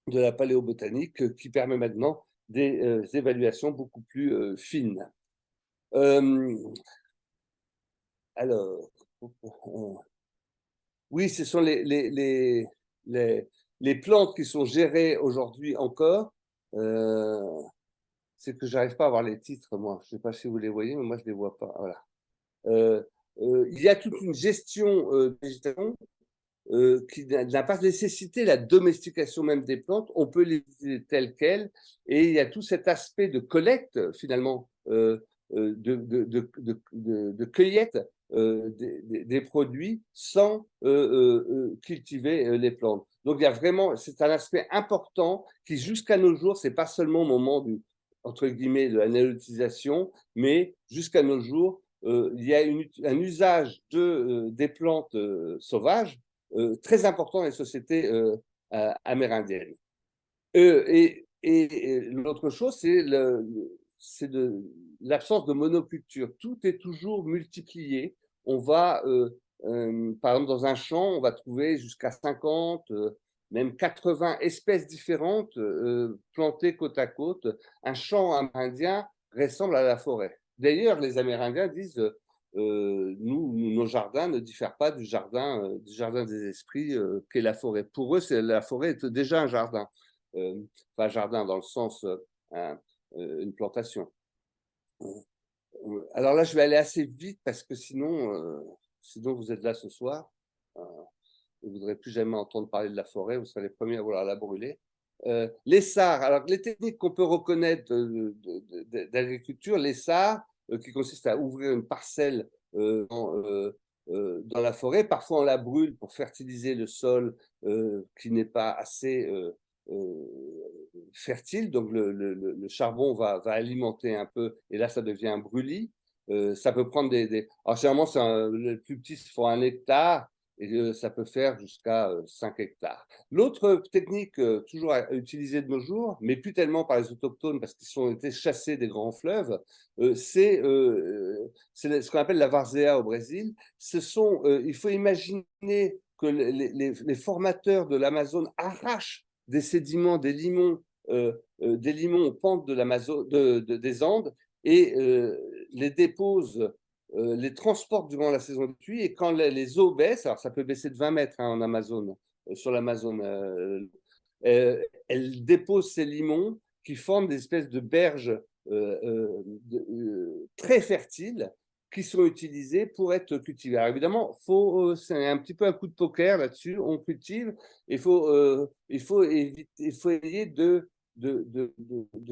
de la paléobotanique qui permet maintenant des évaluations beaucoup plus fines. Alors, oui, ce sont les plantes qui sont gérées aujourd'hui encore. C'est que j'arrive pas à voir les titres, moi. Je ne sais pas si vous les voyez, mais moi, je ne les vois pas. Voilà. Il y a toute une gestion végétation qui n'a pas nécessité la domestication même des plantes. On peut les utiliser telles quelles. Et il y a tout cet aspect de collecte, finalement, de cueillette des produits sans cultiver les plantes. Donc, il y a vraiment, c'est un aspect important qui, jusqu'à nos jours, c'est pas seulement au moment entre guillemets, de la néolotisation, mais jusqu'à nos jours, il y a un usage des plantes sauvages très important dans les sociétés amérindiennes. Et l'autre chose, c'est l'absence de monoculture. Tout est toujours multiplié. On va, par exemple, dans un champ, on va trouver jusqu'à 50, même 80 espèces différentes plantées côte à côte. Un champ amérindien ressemble à la forêt. D'ailleurs, les Amérindiens disent nos jardins ne diffèrent pas du jardin des esprits qu'est la forêt. Pour eux, la forêt est déjà un jardin. pas jardin dans le sens une plantation. Alors là, je vais aller assez vite parce que sinon vous êtes là ce soir. Vous ne voudrez plus jamais entendre parler de la forêt, vous serez les premiers à vouloir la brûler. Les SAR, alors les techniques qu'on peut reconnaître d'agriculture, les SAR, qui consistent à ouvrir une parcelle dans la forêt, parfois on la brûle pour fertiliser le sol qui n'est pas assez fertile, donc le charbon va alimenter un peu, et là ça devient un brûlis. Ça peut prendre Alors généralement, les plus petits font 1 hectare, et ça peut faire jusqu'à 5 hectares. L'autre technique toujours utilisée de nos jours, mais plus tellement par les autochtones parce qu'ils ont été chassés des grands fleuves, c'est ce qu'on appelle la várzea au Brésil. Il faut imaginer que les formateurs de l'Amazone arrachent des sédiments, des limons aux pentes des Andes, et les déposent, les transportent durant la saison de pluie, et quand les eaux baissent, alors ça peut baisser de 20 mètres en Amazone, sur l'Amazone, elles déposent ces limons qui forment des espèces de berges très fertiles qui sont utilisés pour être cultivés. Alors évidemment, c'est un petit peu un coup de poker là-dessus. On cultive, il faut essayer de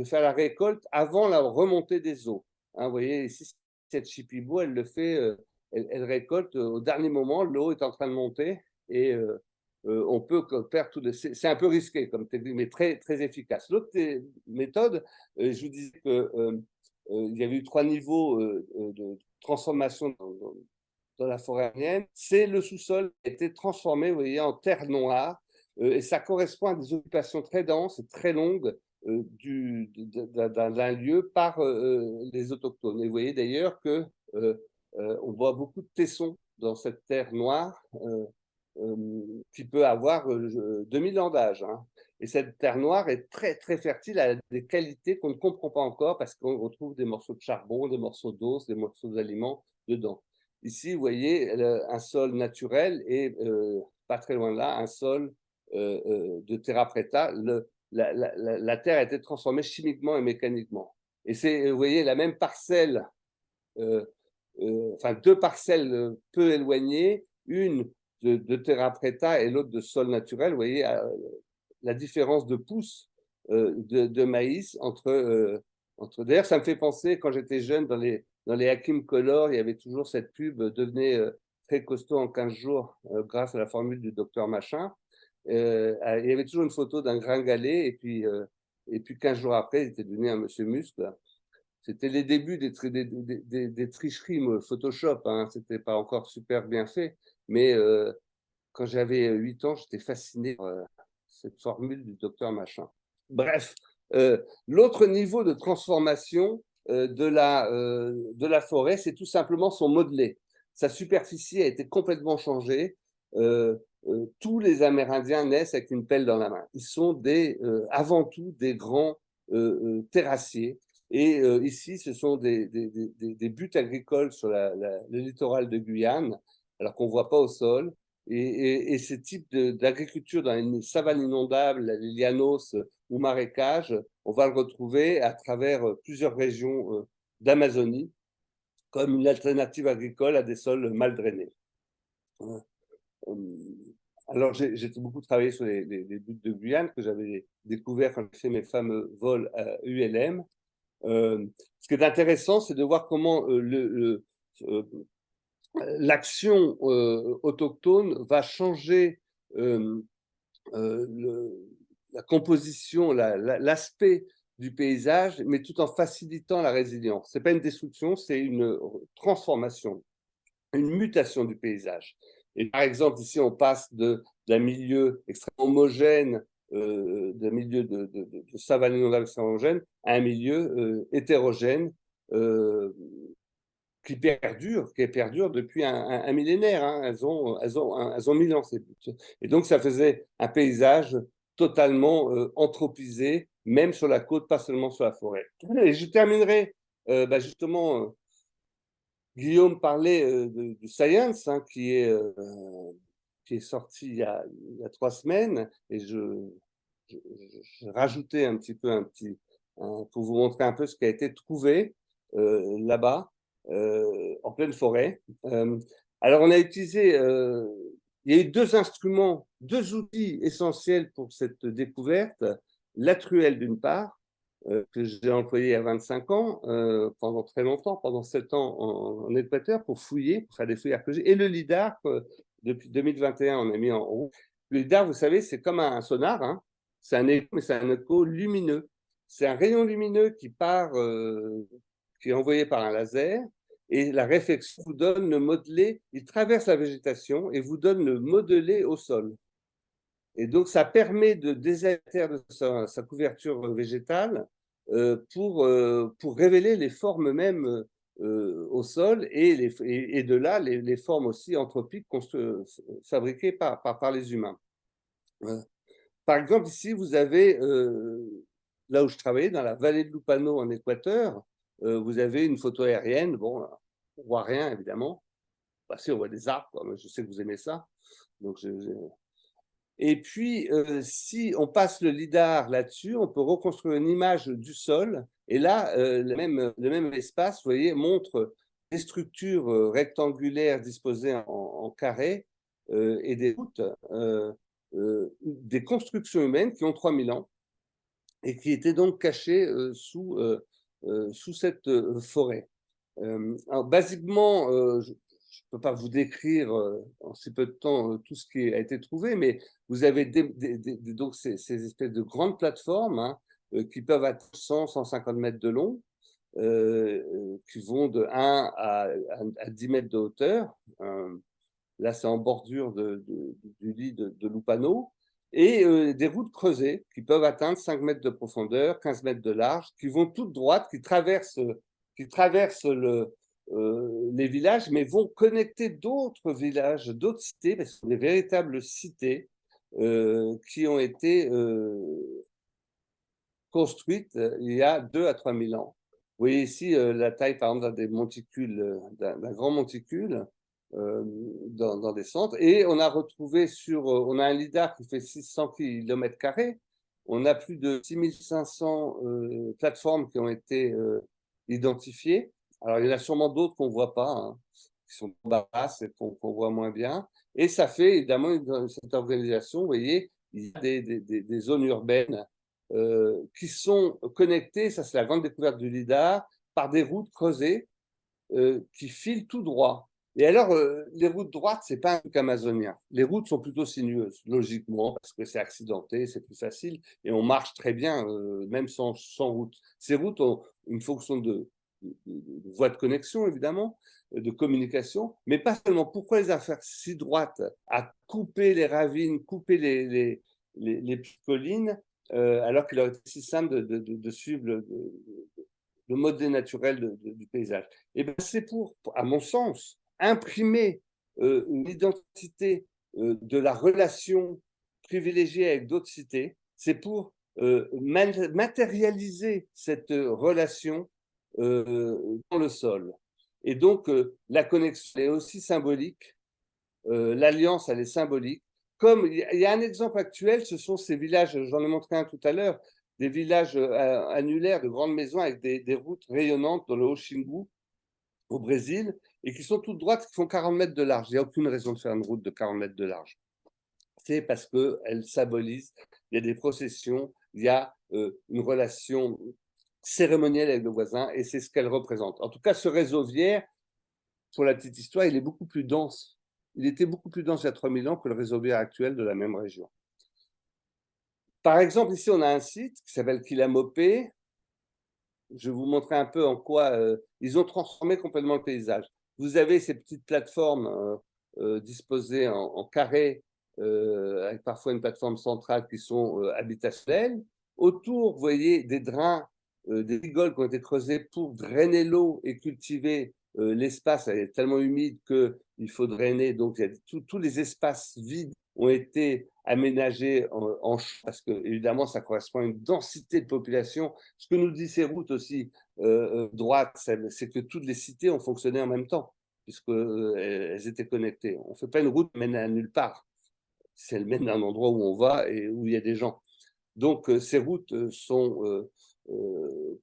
faire la récolte avant la remontée des eaux. Hein, vous voyez, ici, cette chipibo, elle le fait, elle récolte au dernier moment, l'eau est en train de monter, et on peut perdre tout. C'est un peu risqué comme technique, mais très, très efficace. L'autre méthode, je vous disais qu'il y avait eu 3 niveaux de transformation dans la forêt arménienne. C'est le sous-sol qui a été transformé, vous voyez, en terre noire, et ça correspond à des occupations très denses et très longues d'un lieu par les autochtones. Et vous voyez d'ailleurs que on voit beaucoup de tessons dans cette terre noire qui peut avoir 2000 ans d'âge. Hein. Et cette terre noire est très, très fertile, à des qualités qu'on ne comprend pas encore parce qu'on retrouve des morceaux de charbon, des morceaux d'os, des morceaux d'aliments dedans. Ici, vous voyez un sol naturel et pas très loin de là, un sol de terra preta. La terre a été transformée chimiquement et mécaniquement. Et c'est, vous voyez, la même parcelle, enfin 2 parcelles peu éloignées, une de terra preta et l'autre de sol naturel. Vous voyez la différence de pouces de maïs D'ailleurs, ça me fait penser, quand j'étais jeune, dans les Hakim Color, il y avait toujours cette pub, devenez très costaud en 15 jours grâce à la formule du docteur Machin. Il y avait toujours une photo d'un gringalet, et puis 15 jours après, il était devenu un monsieur muscle. C'était les débuts des tricheries Photoshop, hein. C'était pas encore super bien fait, mais quand j'avais 8 ans, j'étais fasciné par cette formule du docteur Machin. Bref, l'autre niveau de transformation de la forêt, c'est tout simplement son modelé. Sa superficie a été complètement changée. Tous les Amérindiens naissent avec une pelle dans la main. Ils sont avant tout des grands terrassiers. Et ici, ce sont des buts agricoles sur le littoral de Guyane, alors qu'on ne voit pas au sol. Et ce type d'agriculture dans les savanes inondables, les llanos ou marécages, on va le retrouver à travers plusieurs régions d'Amazonie, comme une alternative agricole à des sols mal drainés. Alors, j'ai beaucoup travaillé sur les buttes de Guyane que j'avais découvert quand j'ai fait mes fameux vols à ULM. Ce qui est intéressant, c'est de voir comment l'action autochtone va changer la composition, l'aspect du paysage, mais tout en facilitant la résilience. Ce n'est pas une destruction, c'est une transformation, une mutation du paysage. Et par exemple, ici, on passe d'un milieu extrêmement homogène, d'un milieu de savane inondable extrêmement homogène, à un milieu hétérogène, qui perdure depuis un millénaire. Hein. Elles ont 1000 ans, ces buttes. Et donc, ça faisait un paysage totalement anthropisé, même sur la côte, pas seulement sur la forêt. Et je terminerai justement. Guillaume parlait du Science, hein, qui est sorti il y a 3 semaines, et je rajoutais un petit peu pour vous montrer un peu ce qui a été trouvé là-bas, en pleine forêt. Alors, on a utilisé, il y a eu deux instruments, deux outils essentiels pour cette découverte. La truelle, d'une part, que j'ai employée à 25 ans, pendant très longtemps, pendant 7 ans en Équateur, pour fouiller, pour faire des fouilles archéologiques, et le LIDAR, depuis 2021, on a mis en route. Le LIDAR, vous savez, c'est comme un sonar, hein. C'est un écho, mais c'est un écho lumineux. C'est un rayon lumineux qui part, qui est envoyé par un laser, et la réflexion vous donne le modelé, il traverse la végétation et vous donne le modelé au sol. Et donc, ça permet de désaltérer de sa couverture végétale pour révéler les formes même au sol et de là les formes aussi anthropiques fabriquées par les humains. Par exemple, ici, vous avez, là où je travaillais, dans la vallée de Lupano en Équateur, vous avez une photo aérienne. Bon, on ne voit rien, évidemment. Bah, si, on voit des arbres, quoi. Je sais que vous aimez ça. Donc, et puis, si on passe le lidar là-dessus, on peut reconstruire une image du sol. Et là, le même espace, vous voyez, montre des structures rectangulaires disposées en carré et des routes, des constructions humaines qui ont 3000 ans et qui étaient donc cachées sous cette forêt. Alors, basiquement, je ne peux pas vous décrire en si peu de temps tout ce qui a été trouvé, mais vous avez donc ces espèces de grandes plateformes, hein, qui peuvent atteindre 100-150 mètres de long, qui vont de 1 à 10 mètres de hauteur. Là, c'est en bordure du lit de Lupano. Et des routes creusées qui peuvent atteindre 5 mètres de profondeur, 15 mètres de large, qui vont toutes droites, qui traversent les villages, mais vont connecter d'autres villages, d'autres cités, parce que ce sont des véritables cités qui ont été construites il y a 2 à 3 000 ans. Vous voyez ici la taille, par exemple, des monticules, d'un grand monticule dans des centres. Et on a retrouvé on a un lidar qui fait 600 km². On a plus de 6500 plateformes qui ont été identifiées. Alors, il y en a sûrement d'autres qu'on ne voit pas, hein, qui sont basses et qu'on voit moins bien. Et ça fait évidemment cette organisation, vous voyez, il y a des zones urbaines qui sont connectées, ça c'est la grande découverte du lidar, par des routes creusées qui filent tout droit. Et alors, les routes droites, ce n'est pas un truc amazonien. Les routes sont plutôt sinueuses, logiquement, parce que c'est accidenté, c'est plus facile, et on marche très bien, même sans route. Ces routes ont une fonction de voie de connexion, évidemment, de communication, mais pas seulement. Pourquoi les faire si droites, à couper les ravines, couper les collines, alors qu'il aurait été si simple de suivre le mode naturel du paysage? Et bien, c'est à mon sens, imprimer une identité de la relation privilégiée avec d'autres cités. C'est pour matérialiser cette relation dans le sol. Et donc, la connexion est aussi symbolique, l'alliance, elle est symbolique. Comme il y a un exemple actuel, ce sont ces villages, j'en ai montré un tout à l'heure, des villages annulaires de grandes maisons avec des routes rayonnantes dans le Haut-Xingu, au Brésil, et qui sont toutes droites, qui font 40 mètres de large. Il n'y a aucune raison de faire une route de 40 mètres de large. C'est parce qu'elle symbolise, il y a des processions, il y a une relation cérémonielle avec le voisin, et c'est ce qu'elle représente. En tout cas, ce réseau Vière, pour la petite histoire, il est beaucoup plus dense. Il était beaucoup plus dense il y a 3000 ans que le réseau Vière actuel de la même région. Par exemple, ici, on a un site qui s'appelle Quilamopé. Je vais vous montrer un peu en quoi ils ont transformé complètement le paysage. Vous avez ces petites plateformes disposées en carré, avec parfois une plateforme centrale qui sont habitationnelles. Autour, vous voyez des drains, des rigoles qui ont été creusées pour drainer l'eau et cultiver l'espace. Elle est tellement humide qu'il faut drainer. Donc, il y a tous les espaces vides ont été aménagés parce que, évidemment, ça correspond à une densité de population. Ce que nous dit ces routes aussi droites, c'est que toutes les cités ont fonctionné en même temps, puisqu'elles étaient connectées. On ne fait pas une route qui mène à nulle part. Si elle mène à un endroit où on va et où il y a des gens. Donc, ces routes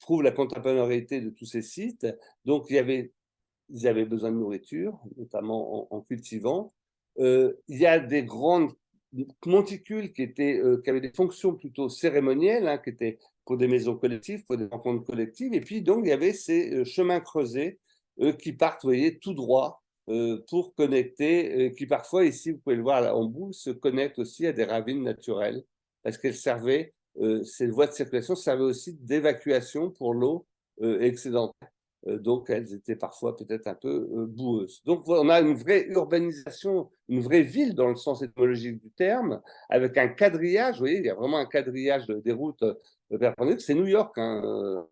prouvent la contemporanéité de tous ces sites. Donc, ils avaient besoin de nourriture, notamment en cultivant. Il y a des grandes monticules qui avaient des fonctions plutôt cérémonielles, hein, qui étaient pour des maisons collectives, pour des rencontres collectives. Et puis, donc, il y avait ces chemins creusés qui partent, vous voyez, tout droit pour connecter, qui parfois, ici, vous pouvez le voir là, en bout, se connectent aussi à des ravines naturelles, parce qu'elles servaient, ces voies de circulation servaient aussi d'évacuation pour l'eau excédentaire. Donc, elles étaient parfois peut-être un peu boueuses. Donc, on a une vraie urbanisation, une vraie ville dans le sens étymologique du terme, avec un quadrillage. Vous voyez, il y a vraiment un quadrillage des routes perpendiculaires. C'est New York, hein,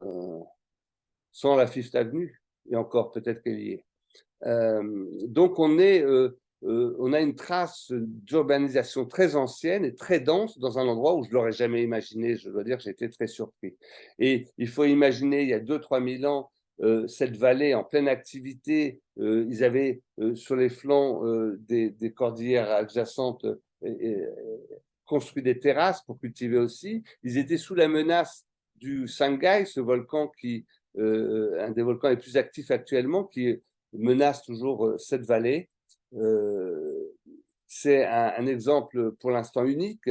sans la Fifth Avenue, et encore peut-être qu'elle y est. Donc, on a une trace d'urbanisation très ancienne et très dense dans un endroit où je ne l'aurais jamais imaginé. Je dois dire que j'ai été très surpris. Et il faut imaginer, il y a 2 000 à 3 000 ans, cette vallée en pleine activité. Ils avaient sur les flancs des cordillères adjacentes construit des terrasses pour cultiver aussi. Ils étaient sous la menace du Sangay, ce volcan un des volcans les plus actifs actuellement, qui menace toujours cette vallée. C'est un exemple pour l'instant unique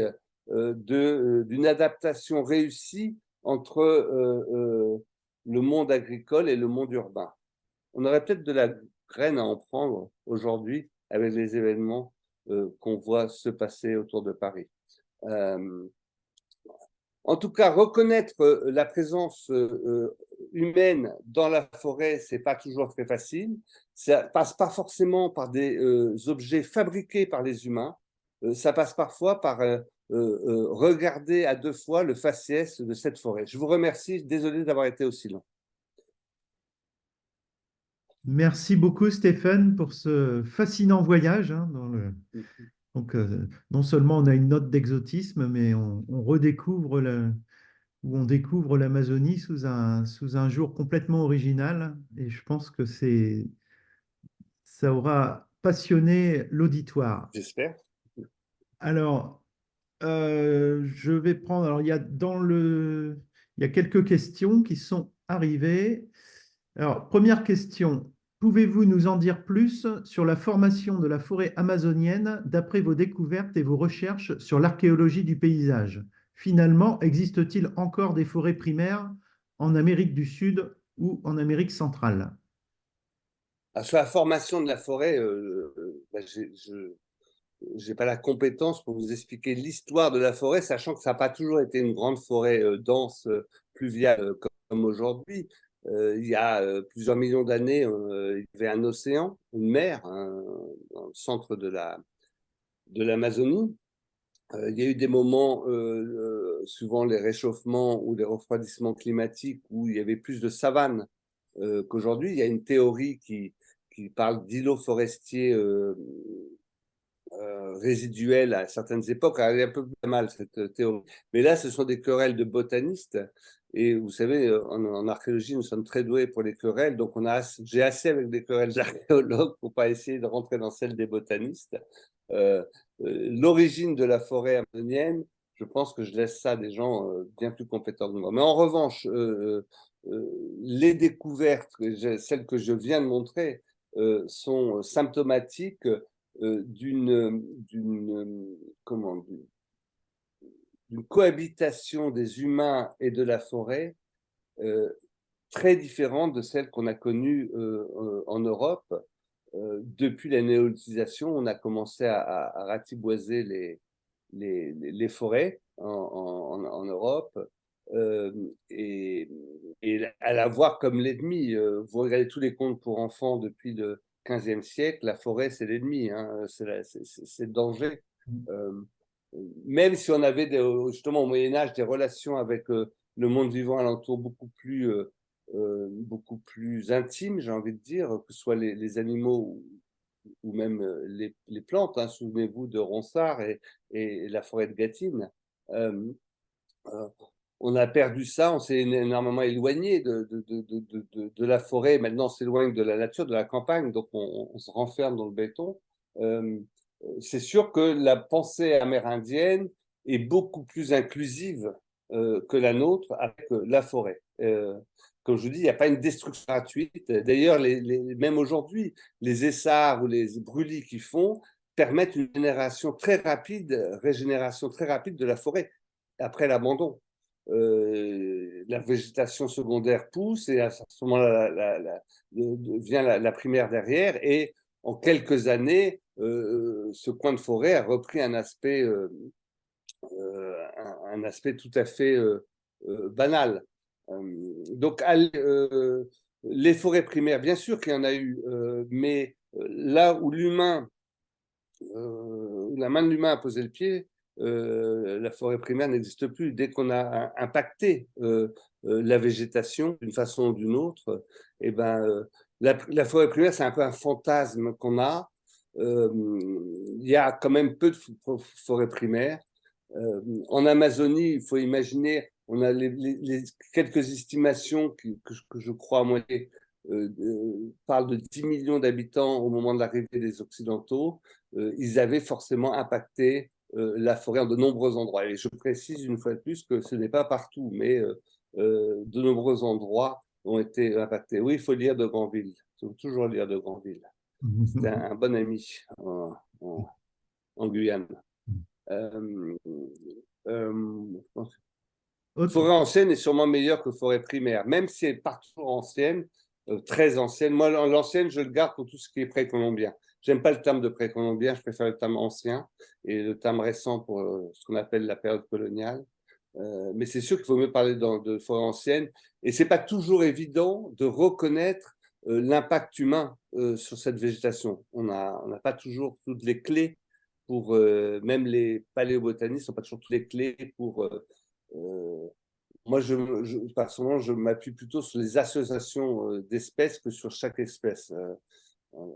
d'une adaptation réussie entre le monde agricole et le monde urbain. On aurait peut-être de la graine à en prendre aujourd'hui avec les événements qu'on voit se passer autour de Paris. En tout cas, reconnaître la présence humaine dans la forêt, c'est pas toujours très facile. Ça passe pas forcément par des objets fabriqués par les humains. Ça passe parfois par regarder à 2 fois le faciès de cette forêt. Je vous remercie. Désolé d'avoir été aussi long. Merci beaucoup, Stéphane, pour ce fascinant voyage, hein, donc, non seulement on a une note d'exotisme, mais on redécouvre on découvre l'Amazonie sous un jour complètement original. Et je pense que ça aura passionné l'auditoire. J'espère. Alors, je vais prendre. Alors, il y a quelques questions qui sont arrivées. Alors, première question. Pouvez-vous nous en dire plus sur la formation de la forêt amazonienne d'après vos découvertes et vos recherches sur l'archéologie du paysage? Finalement, existe-t-il encore des forêts primaires en Amérique du Sud ou en Amérique centrale? Sur la formation de la forêt, je n'ai pas la compétence pour vous expliquer l'histoire de la forêt, sachant que ça n'a pas toujours été une grande forêt dense, pluviale comme aujourd'hui. Il y a plusieurs millions d'années, il y avait un océan, une mer, hein, dans le centre de l'Amazonie. Il y a eu des moments, suivant les réchauffements ou les refroidissements climatiques, où il y avait plus de savane qu'aujourd'hui. Il y a une théorie qui parle d'îlots forestiers résiduelle à certaines époques. Elle est un peu plus mal, cette théorie. Mais là, ce sont des querelles de botanistes. Et vous savez, en archéologie, nous sommes très doués pour les querelles. Donc, j'ai assez avec des querelles d'archéologues pour pas essayer de rentrer dans celle des botanistes. L'origine de la forêt amazonienne, je pense que je laisse ça à des gens bien plus compétents que moi. Mais en revanche, les découvertes, celles que je viens de montrer, sont symptomatiques comment, d'une cohabitation des humains et de la forêt très différente de celle qu'on a connue en Europe. Depuis la néolithisation, on a commencé à ratiboiser les forêts en Europe et, à la voir comme l'ennemi. Vous regardez tous les contes pour enfants depuis le 15e siècle, la forêt, c'est l'ennemi, hein, c'est le danger. Euh, Même si on avait justement au Moyen-Âge des relations avec le monde vivant alentour beaucoup plus intimes, j'ai envie de dire, que ce soit les animaux ou même les plantes. Hein. Souvenez-vous de Ronsard et la forêt de Gâtine. Euh, euh, on a perdu ça, on s'est énormément éloigné de la forêt. Maintenant, on s'éloigne de la nature, de la campagne, donc on se renferme dans le béton. C'est sûr que la pensée amérindienne est beaucoup plus inclusive que la nôtre avec la forêt. Comme je vous dis, il n'y a pas une destruction gratuite. D'ailleurs, même aujourd'hui, les essarts ou les brûlis qu'ils font permettent une régénération très rapide de la forêt après l'abandon. La végétation secondaire pousse et à ce moment-là vient la primaire derrière, et en quelques années, ce coin de forêt a repris un aspect tout à fait banal. Donc, les forêts primaires, bien sûr qu'il y en a eu, mais là où la main de l'humain a posé le pied, la forêt primaire n'existe plus. Dès qu'on a impacté la végétation d'une façon ou d'une autre, eh ben, la forêt primaire, c'est un peu un fantasme qu'on a. Il y a quand même peu de forêts primaires. En Amazonie, il faut imaginer, on a quelques estimations que je crois à moitié parlent de 10 millions d'habitants au moment de l'arrivée des Occidentaux. Ils avaient forcément impacté la forêt en de nombreux endroits. Et je précise une fois de plus que ce n'est pas partout, mais de nombreux endroits ont été impactés. Oui, il faut lire de Granville. Il faut toujours lire de Granville. C'était un bon ami en Guyane. Forêt ancienne est sûrement meilleure que forêt primaire, même si elle est partout ancienne, très ancienne. Moi, l'ancienne, je le garde pour tout ce qui est précolombien. J'aime pas le terme de précolombien, je préfère le terme ancien et le terme récent pour ce qu'on appelle la période coloniale. Mais c'est sûr qu'il faut mieux parler de forêt ancienne, et c'est pas toujours évident de reconnaître l'impact humain sur cette végétation. On n'a pas toujours toutes les clés pour, même les paléobotanistes n'ont pas toujours toutes les clés pour. Moi, personnellement, je m'appuie plutôt sur les associations d'espèces que sur chaque espèce.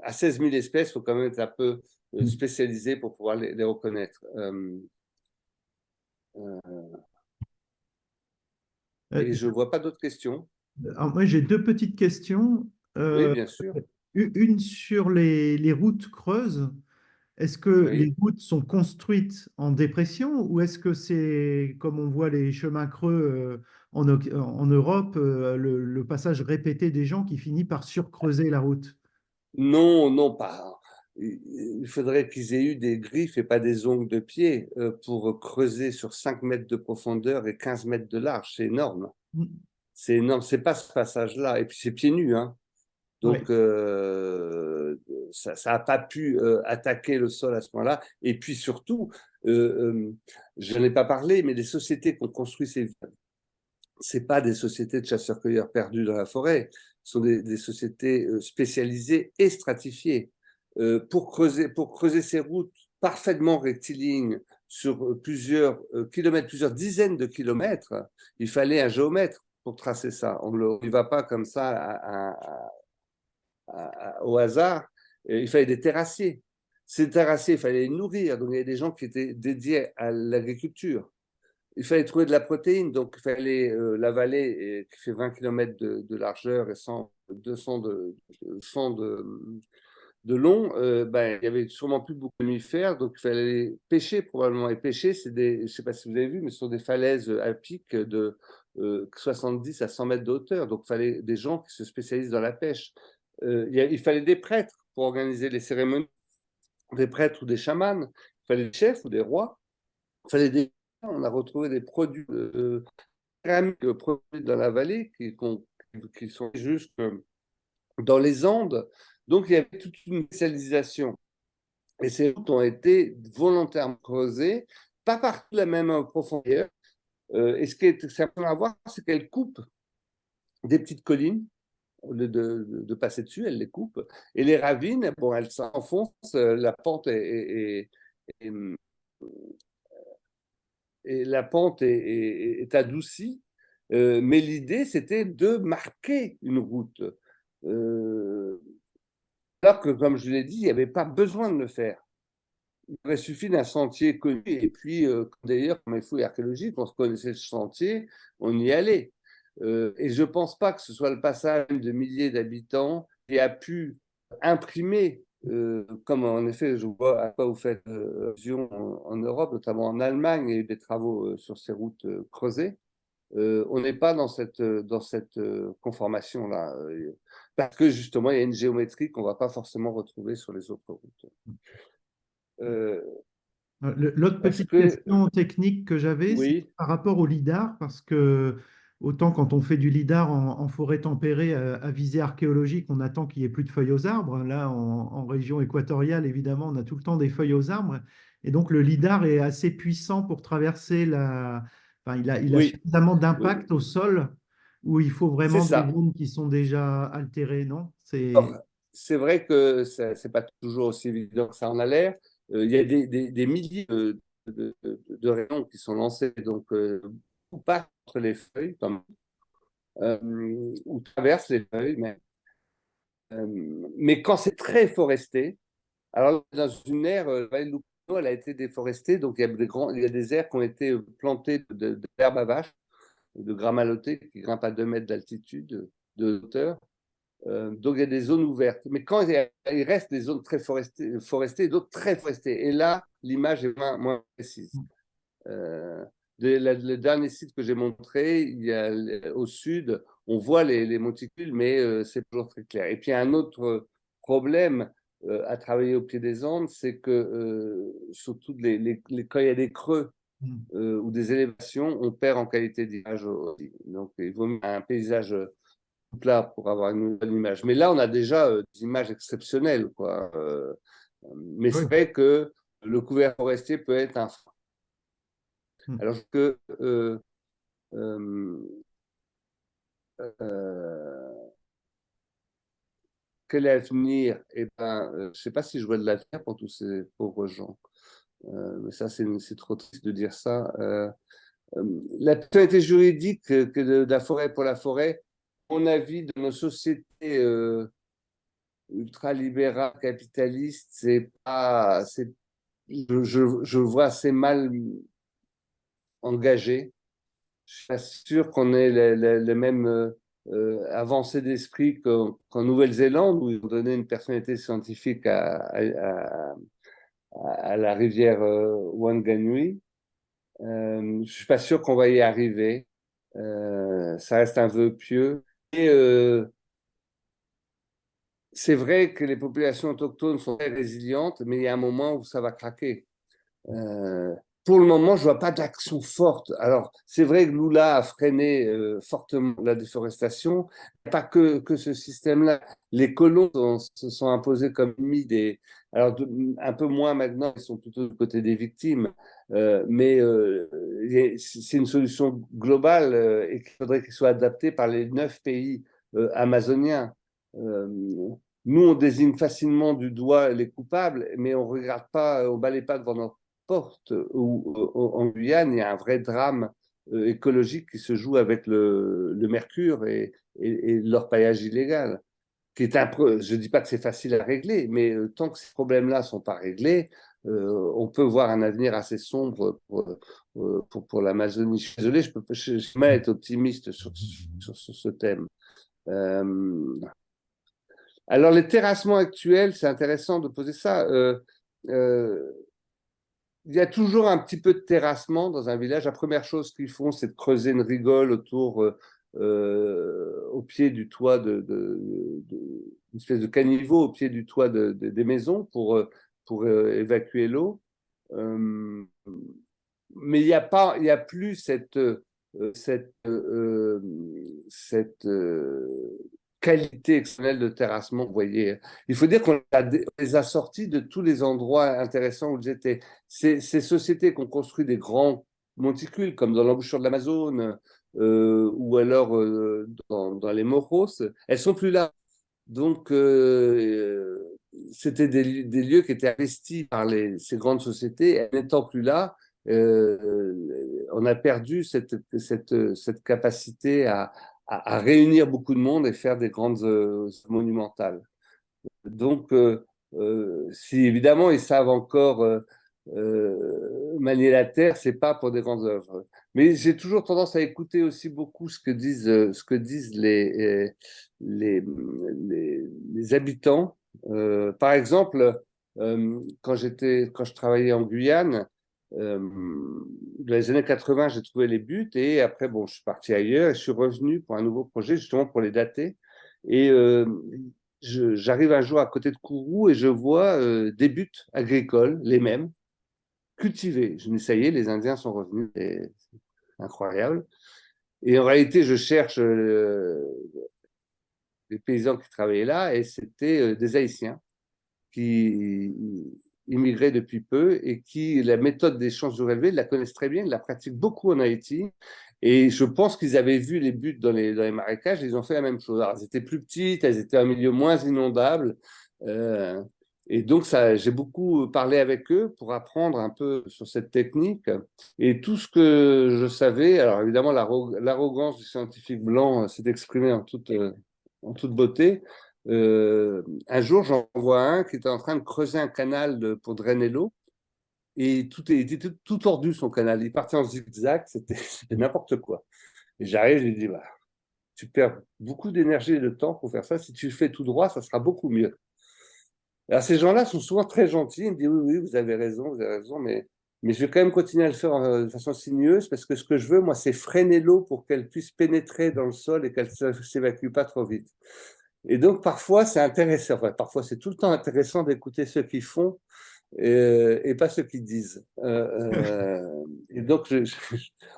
À 16 000 espèces, il faut quand même être un peu spécialisé pour pouvoir les reconnaître. Et je ne vois pas d'autres questions. Alors, moi, j'ai deux petites questions. Oui, Euh, bien sûr. une sur les routes creuses. Est-ce que Oui. les routes sont construites en dépression ou est-ce que c'est, comme on voit les chemins creux en Europe, le passage répété des gens qui finit par surcreuser la route? Non, non, pas. Il faudrait qu'ils aient eu des griffes et pas des ongles de pied pour creuser sur 5 mètres de profondeur et 15 mètres de large. C'est énorme. C'est énorme. C'est pas ce passage-là. Et puis c'est pieds nus, hein. Oui. Donc, ça n'a pas pu attaquer le sol à ce moment-là. Et puis surtout, je n'en ai pas parlé, mais les sociétés qui ont construit ces villes, ce pas des sociétés de chasseurs-cueilleurs perdus dans la forêt, ce sont des sociétés spécialisées et stratifiées. Pour creuser ces routes parfaitement rectilignes sur plusieurs kilomètres, plusieurs dizaines de kilomètres, il fallait un géomètre pour tracer ça. On n'y va pas comme ça au hasard. Il fallait des terrassiers. Ces terrassiers, il fallait les nourrir. Donc, il y avait des gens qui étaient dédiés à l'agriculture. Il fallait trouver de la protéine, donc il fallait la vallée qui fait 20 km de largeur et 200 de long. Ben, il n'y avait sûrement plus beaucoup de mammifères, donc il fallait pêcher probablement. Et pêcher, je ne sais pas si vous avez vu, mais ce sont des falaises à pic de 70 à 100 mètres de hauteur. Donc il fallait des gens qui se spécialisent dans la pêche. Il fallait des prêtres pour organiser les cérémonies, des prêtres ou des chamans. Il fallait des chefs ou des rois. Il fallait on a retrouvé des produits céramiques produits dans la vallée qui sont jusque dans les Andes. Donc, il y avait toute une spécialisation. Et ces routes ont été volontairement creusées, pas partout de la même profondeur. Et ce qui est sympa à voir, c'est qu'elles coupent des petites collines. Au lieu de passer dessus, elles les coupent. Et les ravines, bon, elles s'enfoncent, la pente et la pente est adoucie, mais l'idée, c'était de marquer une route. Alors que, comme je l'ai dit, il n'y avait pas besoin de le faire. Il aurait suffi d'un sentier connu, et puis, d'ailleurs, comme les fouilles archéologiques, on se connaissait le sentier, on y allait. Et je ne pense pas que ce soit le passage de milliers d'habitants qui a pu imprimer comme en effet, je vois à quoi vous faites allusion en Europe, notamment en Allemagne, il y a eu des travaux sur ces routes creusées. On n'est pas dans cette conformation-là, parce que justement, il y a une géométrie qu'on ne va pas forcément retrouver sur les autres routes. Euh, L'autre Est-ce petite que, question technique que j'avais, c'est oui, par rapport au lidar, parce que autant quand on fait du lidar en forêt tempérée à visée archéologique, on attend qu'il n'y ait plus de feuilles aux arbres. Là, en région équatoriale, évidemment, on a tout le temps des feuilles aux arbres. Et donc, le lidar est assez puissant pour traverser la... Enfin, il a oui, suffisamment oui, d'impact au sol où il faut c'est vraiment des ça. zones qui sont déjà altérées, non? Or, c'est vrai que c'est pas toujours aussi évident que ça en a l'air. Il y a des milliers de rayons qui sont lancés, donc pas entre les feuilles, ou traversent les feuilles, mais quand c'est très foresté, alors dans une aire, la vallée de Lugano, elle a été déforestée, donc il y a des aires qui ont été plantées d'herbes à vache, de gramalotés qui grimpent à 2 mètres d'altitude, de hauteur. Donc il y a des zones ouvertes. Mais quand il reste des zones très forestées d'autres très forestées. Et là, l'image est moins précise. Euh, le dernier site que j'ai montré, il y a, au sud, on voit les monticules, mais c'est toujours très clair. Et puis, un autre problème à travailler au pied des Andes, c'est que surtout quand il y a des creux ou des élévations, on perd en qualité d'image aussi. Donc, il vaut mieux un paysage plat pour avoir une nouvelle image. Mais là, on a déjà des images exceptionnelles, quoi. Mais Oui. c'est vrai que le couvert forestier peut être un frein. Alors que euh, euh, quel est l'avenir? Eh ben, je ne sais pas si je vois de l'avenir pour tous ces pauvres gens. Mais ça, c'est trop triste de dire ça. La personnalité juridique que de la forêt pour la forêt, à mon avis, de nos sociétés ultralibérales, capitalistes, c'est pas, je vois assez mal engagé. Je suis pas sûr qu'on ait les mêmes avancées d'esprit qu'en Nouvelle-Zélande, où ils ont donné une personnalité scientifique à la rivière Wanganui. Je suis pas sûr qu'on va y arriver. Ça reste un vœu pieux. Et c'est vrai que les populations autochtones sont très résilientes, mais il y a un moment où ça va craquer. Euh, pour le moment, je ne vois pas d'action forte. Alors, c'est vrai que Lula a freiné fortement la déforestation, pas que ce système-là. Les colons se sont imposés comme ennemis alors, un peu moins maintenant, ils sont plutôt du côté des victimes, mais c'est une solution globale et qu'il faudrait qu'il soit adapté par les 9 pays amazoniens. Euh, Nous, on désigne facilement du doigt les coupables, mais on regarde pas, on balaye pas devant notre porte, où en Guyane, il y a un vrai drame écologique qui se joue avec le mercure et l'orpaillage illégal. Qui est je ne dis pas que c'est facile à régler, mais tant que ces problèmes-là ne sont pas réglés, on peut voir un avenir assez sombre pour l'Amazonie. Je suis désolé, je suis mal être optimiste sur ce thème. Euh, alors, les terrassements actuels, c'est intéressant de poser ça. Euh, il y a toujours un petit peu de terrassement dans un village. La première chose qu'ils font, c'est de creuser une rigole autour, au pied du toit une espèce de caniveau au pied du toit des maisons pour évacuer l'eau. Euh, mais il y a plus cette qualité exceptionnelle de terrassement. Vous voyez, il faut dire les a sortis de tous les endroits intéressants où ils étaient. Ces sociétés qui ont construit des grands monticules, comme dans l'embouchure de l'Amazone ou alors dans les Moros, elles sont plus là. Donc, c'était des lieux qui étaient investis par ces grandes sociétés. Elles n'étant plus là, on a perdu cette capacité à réunir beaucoup de monde et faire des grandes monumentales. Donc, si évidemment ils savent encore manier la terre, c'est pas pour des grandes œuvres. Mais j'ai toujours tendance à écouter aussi beaucoup ce que disent les habitants Par exemple, quand je travaillais en Guyane, dans les années 80, j'ai trouvé les buts et après, bon, je suis parti ailleurs et je suis revenu pour un nouveau projet, justement pour les dater. Et j'arrive un jour à côté de Kourou et je vois des buts agricoles, les mêmes, cultivés. Je me dis, ça y est, les Indiens sont revenus, c'est incroyable. Et en réalité, je cherche les paysans qui travaillaient là et c'était des Haïtiens qui immigraient depuis peu et qui, la méthode des champs surélevés, ils la connaissent très bien, ils la pratiquent beaucoup en Haïti. Et je pense qu'ils avaient vu les buttes dans les marécages, ils ont fait la même chose. Alors, elles étaient plus petites, elles étaient un milieu moins inondable. Euh, et donc, ça, j'ai beaucoup parlé avec eux pour apprendre un peu sur cette technique. Et tout ce que je savais, alors évidemment, l'arrogance du scientifique blanc s'est exprimée en toute beauté. Un jour, j'en vois un qui était en train de creuser un canal pour drainer l'eau et il était tout tordu son canal. Il partait en zigzag, c'était n'importe quoi. Et j'arrive, je lui dis, bah, tu perds beaucoup d'énergie et de temps pour faire ça. Si tu le fais tout droit, ça sera beaucoup mieux. Alors, ces gens-là sont souvent très gentils. Ils me disent, oui, oui, vous avez raison, mais je vais quand même continuer à le faire de façon sinueuse parce que ce que je veux, moi, c'est freiner l'eau pour qu'elle puisse pénétrer dans le sol et qu'elle ne s'évacue pas trop vite. Et donc, parfois, c'est intéressant, enfin, parfois, c'est tout le temps intéressant d'écouter ceux qui font et pas ceux qui disent. Et donc,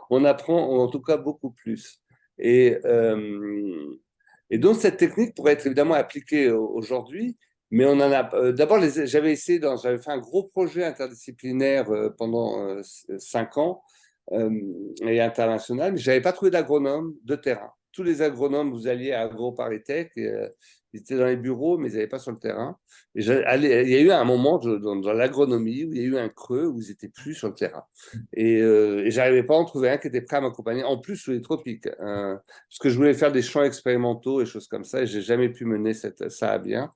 on apprend en tout cas beaucoup plus. Et, euh, et donc, cette technique pourrait être évidemment appliquée aujourd'hui, mais on en a. D'abord, j'avais fait un gros projet interdisciplinaire pendant 5 ans euh, et international, mais je n'avais pas trouvé d'agronome de terrain. Tous les agronomes, vous alliez à AgroParisTech, ils étaient dans les bureaux, mais ils n'allaient pas sur le terrain. Et il y a eu un moment dans l'agronomie où il y a eu un creux où ils n'étaient plus sur le terrain. Et j'arrivais pas à en trouver un qui était prêt à m'accompagner. En plus, sous les tropiques, parce que je voulais faire des champs expérimentaux et choses comme ça, et j'ai jamais pu mener ça à bien.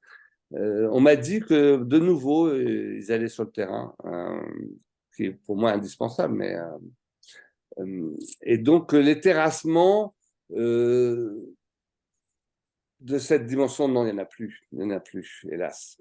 On m'a dit que de nouveau, ils allaient sur le terrain, qui est pour moi indispensable. Et donc, les terrassements de cette dimension, non, il n'y en a plus. Il n'y en a plus, hélas.